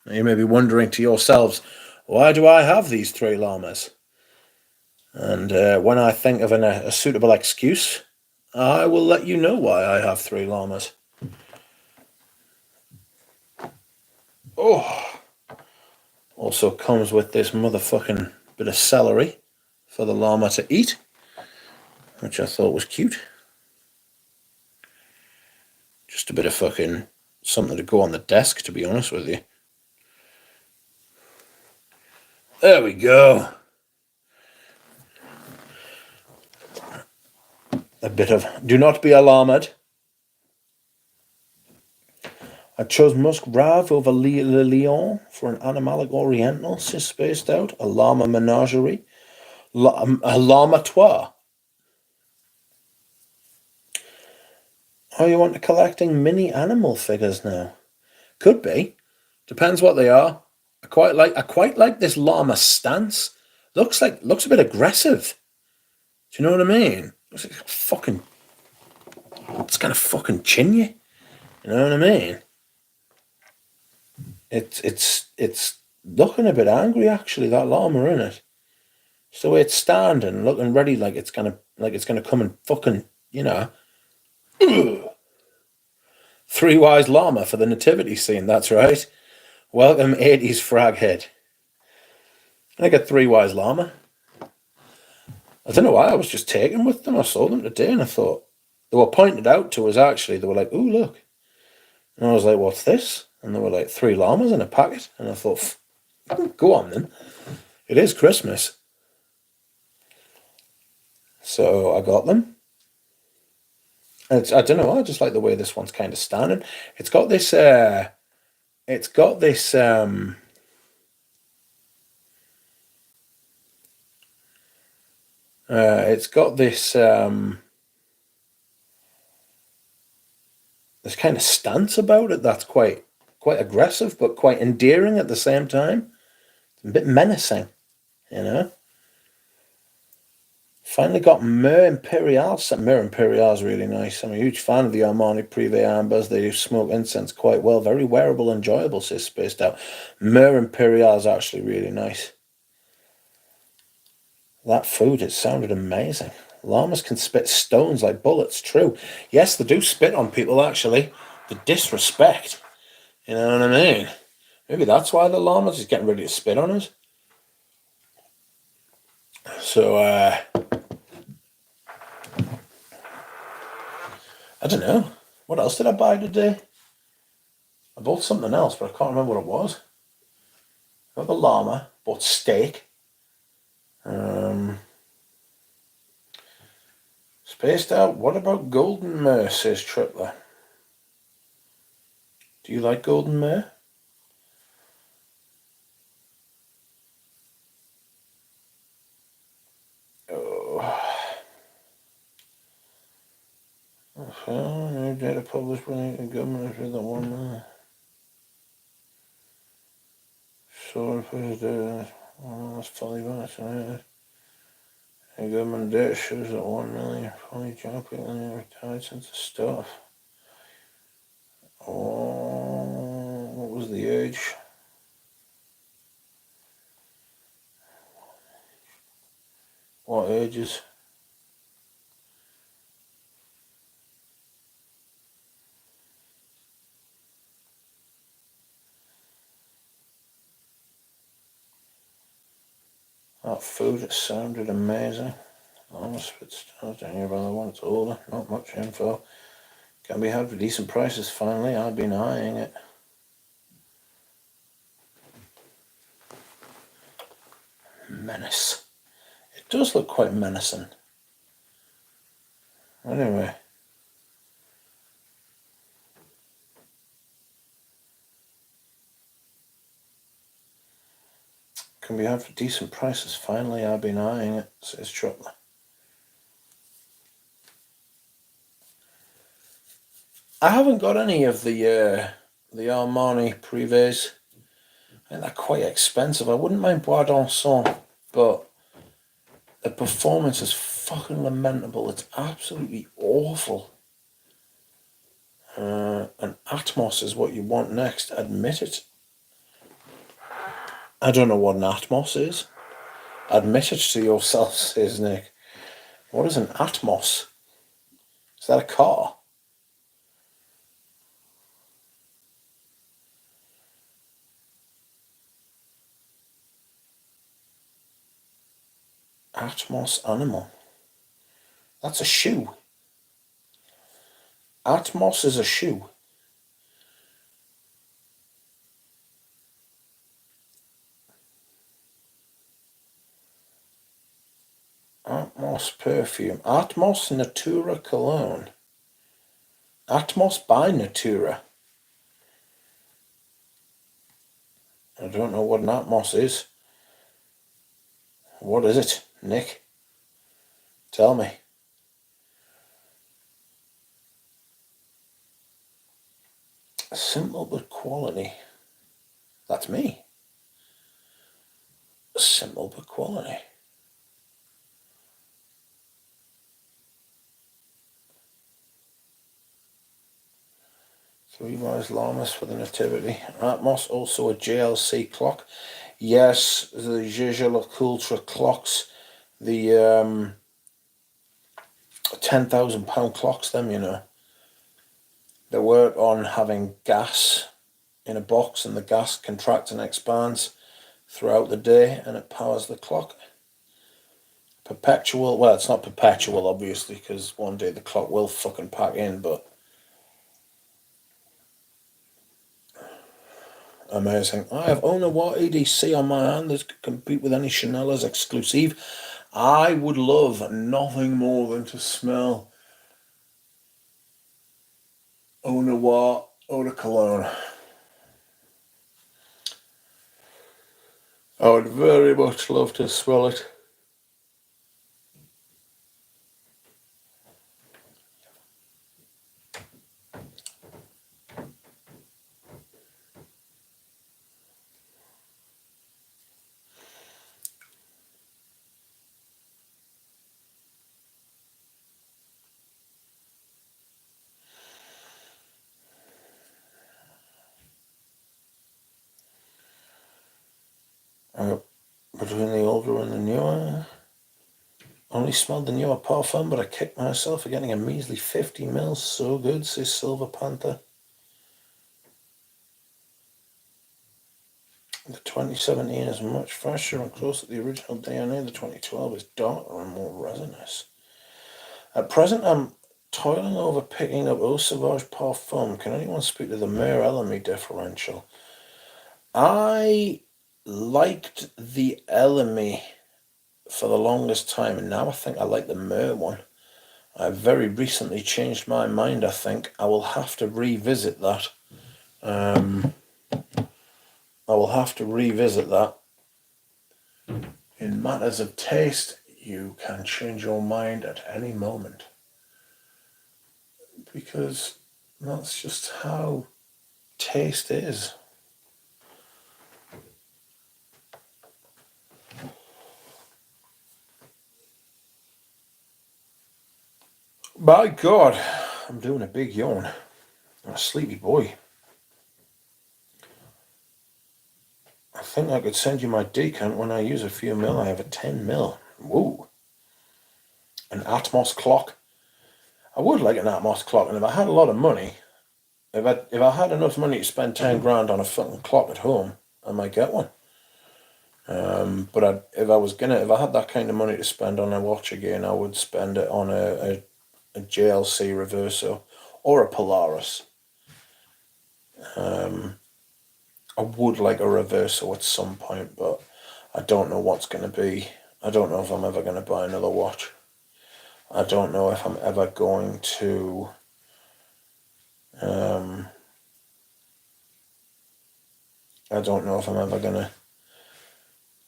Now you may be wondering to yourselves, why do I have these 3 llamas? And when I think of a suitable excuse, I will let you know why I have 3 llamas. Oh, also comes with this motherfucking bit of celery for the llama to eat, which I thought was cute. Just a bit of fucking something to go on the desk, to be honest with you. There we go. A bit of do not be alarmed. I chose Musk Rav over Le Lion for an animalic oriental, spaced out, a llama menagerie, a llama trois. Are you onto collecting mini animal figures now? Could be. Depends what they are. I quite like this llama stance. Looks a bit aggressive. Do you know what I mean? Looks like fucking. It's kind of fucking chin you. You know what I mean? It's looking a bit angry actually. That llama in it. It's the way it's standing, looking ready, like it's gonna come and fucking, you know. Ugh. 3 wise llama for the nativity scene. That's right. Welcome 80s fraghead. I got 3 wise llama. I don't know why I was just taken with them. I saw them today and I thought they were pointed out to us actually. They were like, "Ooh, look," and I was like, "What's this?" And there were like 3 llamas in a packet, and I thought, "Go on then. It is Christmas." So I got them. And I don't know. I just like the way this one's kind of standing. It's got this. It's got this this kind of stance about it that's quite aggressive, but quite endearing at the same time. It's a bit menacing, you know. Finally got Mer Imperial. Mer Imperial is really nice. I'm a huge fan of the Armani Privé Ambers. They smoke incense quite well. Very wearable, enjoyable, says Spaced Out. Mer Imperial is actually really nice. That food, it sounded amazing. Llamas can spit stones like bullets. True. Yes, they do spit on people, actually. The disrespect. You know what I mean? Maybe that's why the llamas is getting ready to spit on us. So, I don't know. What else did I buy today? I bought something else, but I can't remember what it was. I got the llama, bought steak. Spaced Out. What about Golden Mare, says Tripler. Do you like Golden Mare? Oh. Okay, new data published by the government for the one. So that's fully vaccinated. The government data shows that 1 million fully young people retired since the start. Oh, what was the age? What ages? That food, it sounded amazing. Almost spit stars down here by the one, it's older. Not much info. Can be had for decent prices finally. I've been eyeing it. Menace. It does look quite menacing. Anyway. Can be had for decent prices finally. I've been eyeing it, says Tripler. I haven't got any of the Armani Privés. I think they're quite expensive. I wouldn't mind Bois d'Anson, but the performance is fucking lamentable. It's absolutely awful. And Atmos is what you want next. Admit it. I don't know what an Atmos is. Admit it to yourself, says Nick. What is an Atmos? Is that a car? Atmos animal. That's a shoe. Atmos is a shoe. Atmos perfume. Atmos Natura cologne. Atmos by Natura. I don't know what an Atmos is. What is it, Nick? Tell me. Simple but quality. That's me. Simple but quality. Three wise llamas for the nativity. Atmos, also a JLC clock. Yes, the Jaeger Ultra clocks. The £10,000 clocks, them, you know. They work on having gas in a box, and the gas contracts and expands throughout the day, and it powers the clock. Perpetual. Well, it's not perpetual, obviously, because one day the clock will fucking pack in, but amazing. I have Owner What EDC on my hand that could compete with any Chanel as exclusive. I would love nothing more than to smell Owner What Eau de Cologne. I would very much love to smell it. between the older and the newer. Only smelled the newer parfum, but I kicked myself for getting a measly 50 mils. So good, says Silver Panther. The 2017 is much fresher and closer to the original DNA. The 2012 is darker and more resinous. At present, I'm toiling over picking up Eau Sauvage Parfum. Can anyone speak to the Mare Elemi differential? I liked the Elemi for the longest time, and now I think I like the Mare one. I very recently changed my mind, I think. I will have to revisit that. In matters of taste, you can change your mind at any moment. Because that's just how taste is. By God, I'm doing a big yawn. I'm a sleepy boy. I think I could send you my decant when I use a few mil. I have a 10 mil. Woo. An Atmos clock. I would like an Atmos clock, and if I had a lot of money, if I had enough money to spend 10 grand on a fucking clock at home, I might get one. But if I had that kind of money to spend on a watch again, I would spend it on a JLC Reverso or a Polaris. I would like a Reverso at some point, but I don't know what's going to be. I don't know if I'm ever going to buy another watch. I don't know if I'm ever going to I don't know if I'm ever going to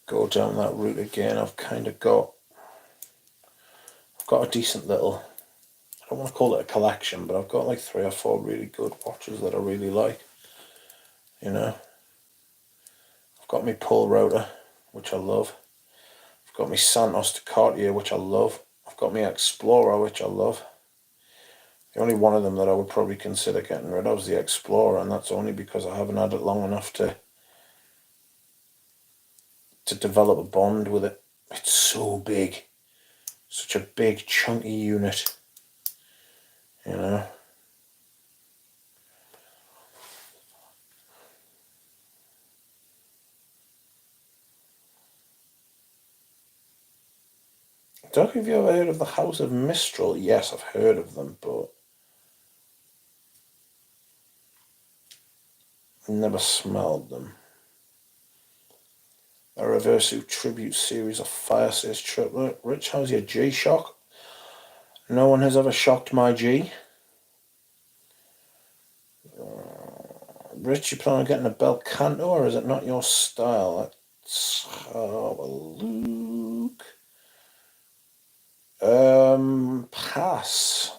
go down that route again. I've got a decent little, I don't want to call it a collection, but I've got like 3 or 4 really good watches that I really like. You know, I've got my Paul Rotor, which I love. I've got my Santos de Cartier, which I love. I've got my Explorer, which I love. The only one of them that I would probably consider getting rid of is the Explorer, and that's only because I haven't had it long enough to develop a bond with it. It's so big. Such a big, chunky unit. You know? Doug, have you ever heard of the House of Mistral? Yes, I've heard of them, but never smelled them. A Reverso tribute series of fire, says Triplet. Rich, how's your G-Shock? No one has ever shocked my G. Rich, you plan on getting a bel canto, or is it not your style? Let's have a look. Pass.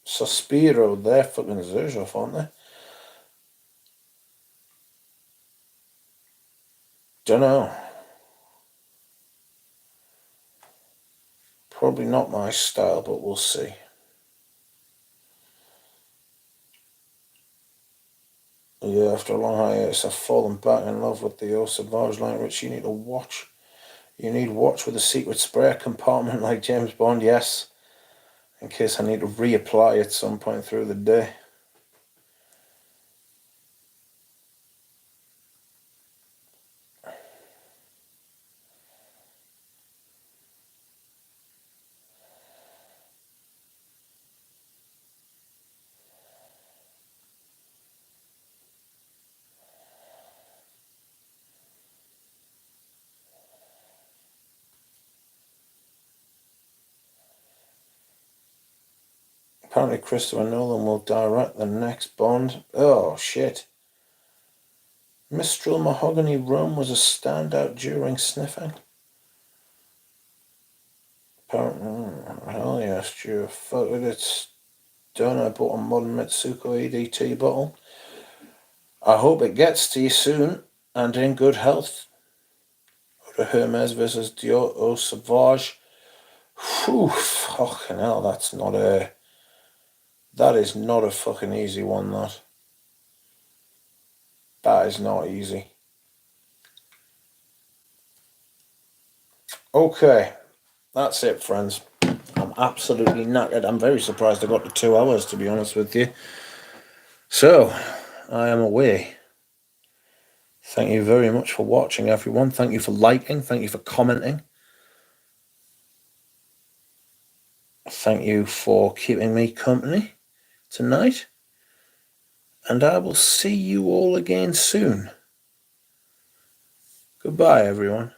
Suspiro, they're fucking Zerjoff, aren't they? Dunno. Probably not my style, but we'll see. Yeah, after a long hiatus, I've fallen back in love with the Eau Sauvage line, which you need to watch. You need watch with a secret sprayer compartment like James Bond, yes. In case I need to reapply at some point through the day. Apparently Christopher Nolan will direct the next Bond. Oh, shit. Mistral Mahogany Rum was a standout during sniffing. Apparently, hell yes, Stu. Fuck it, it's done. I bought a modern Mitsuko EDT bottle. I hope it gets to you soon and in good health. Eau Hermes versus Dior Eau Sauvage. Whew, fucking hell, that is not a fucking easy one, that is not easy. Okay, that's it, friends. I'm absolutely knackered. I'm very surprised I got to 2 hours, to be honest with you. So, I am away. Thank you very much for watching, everyone. Thank you for liking. Thank you for commenting. Thank you for keeping me company tonight. And I will see you all again soon. Goodbye, everyone.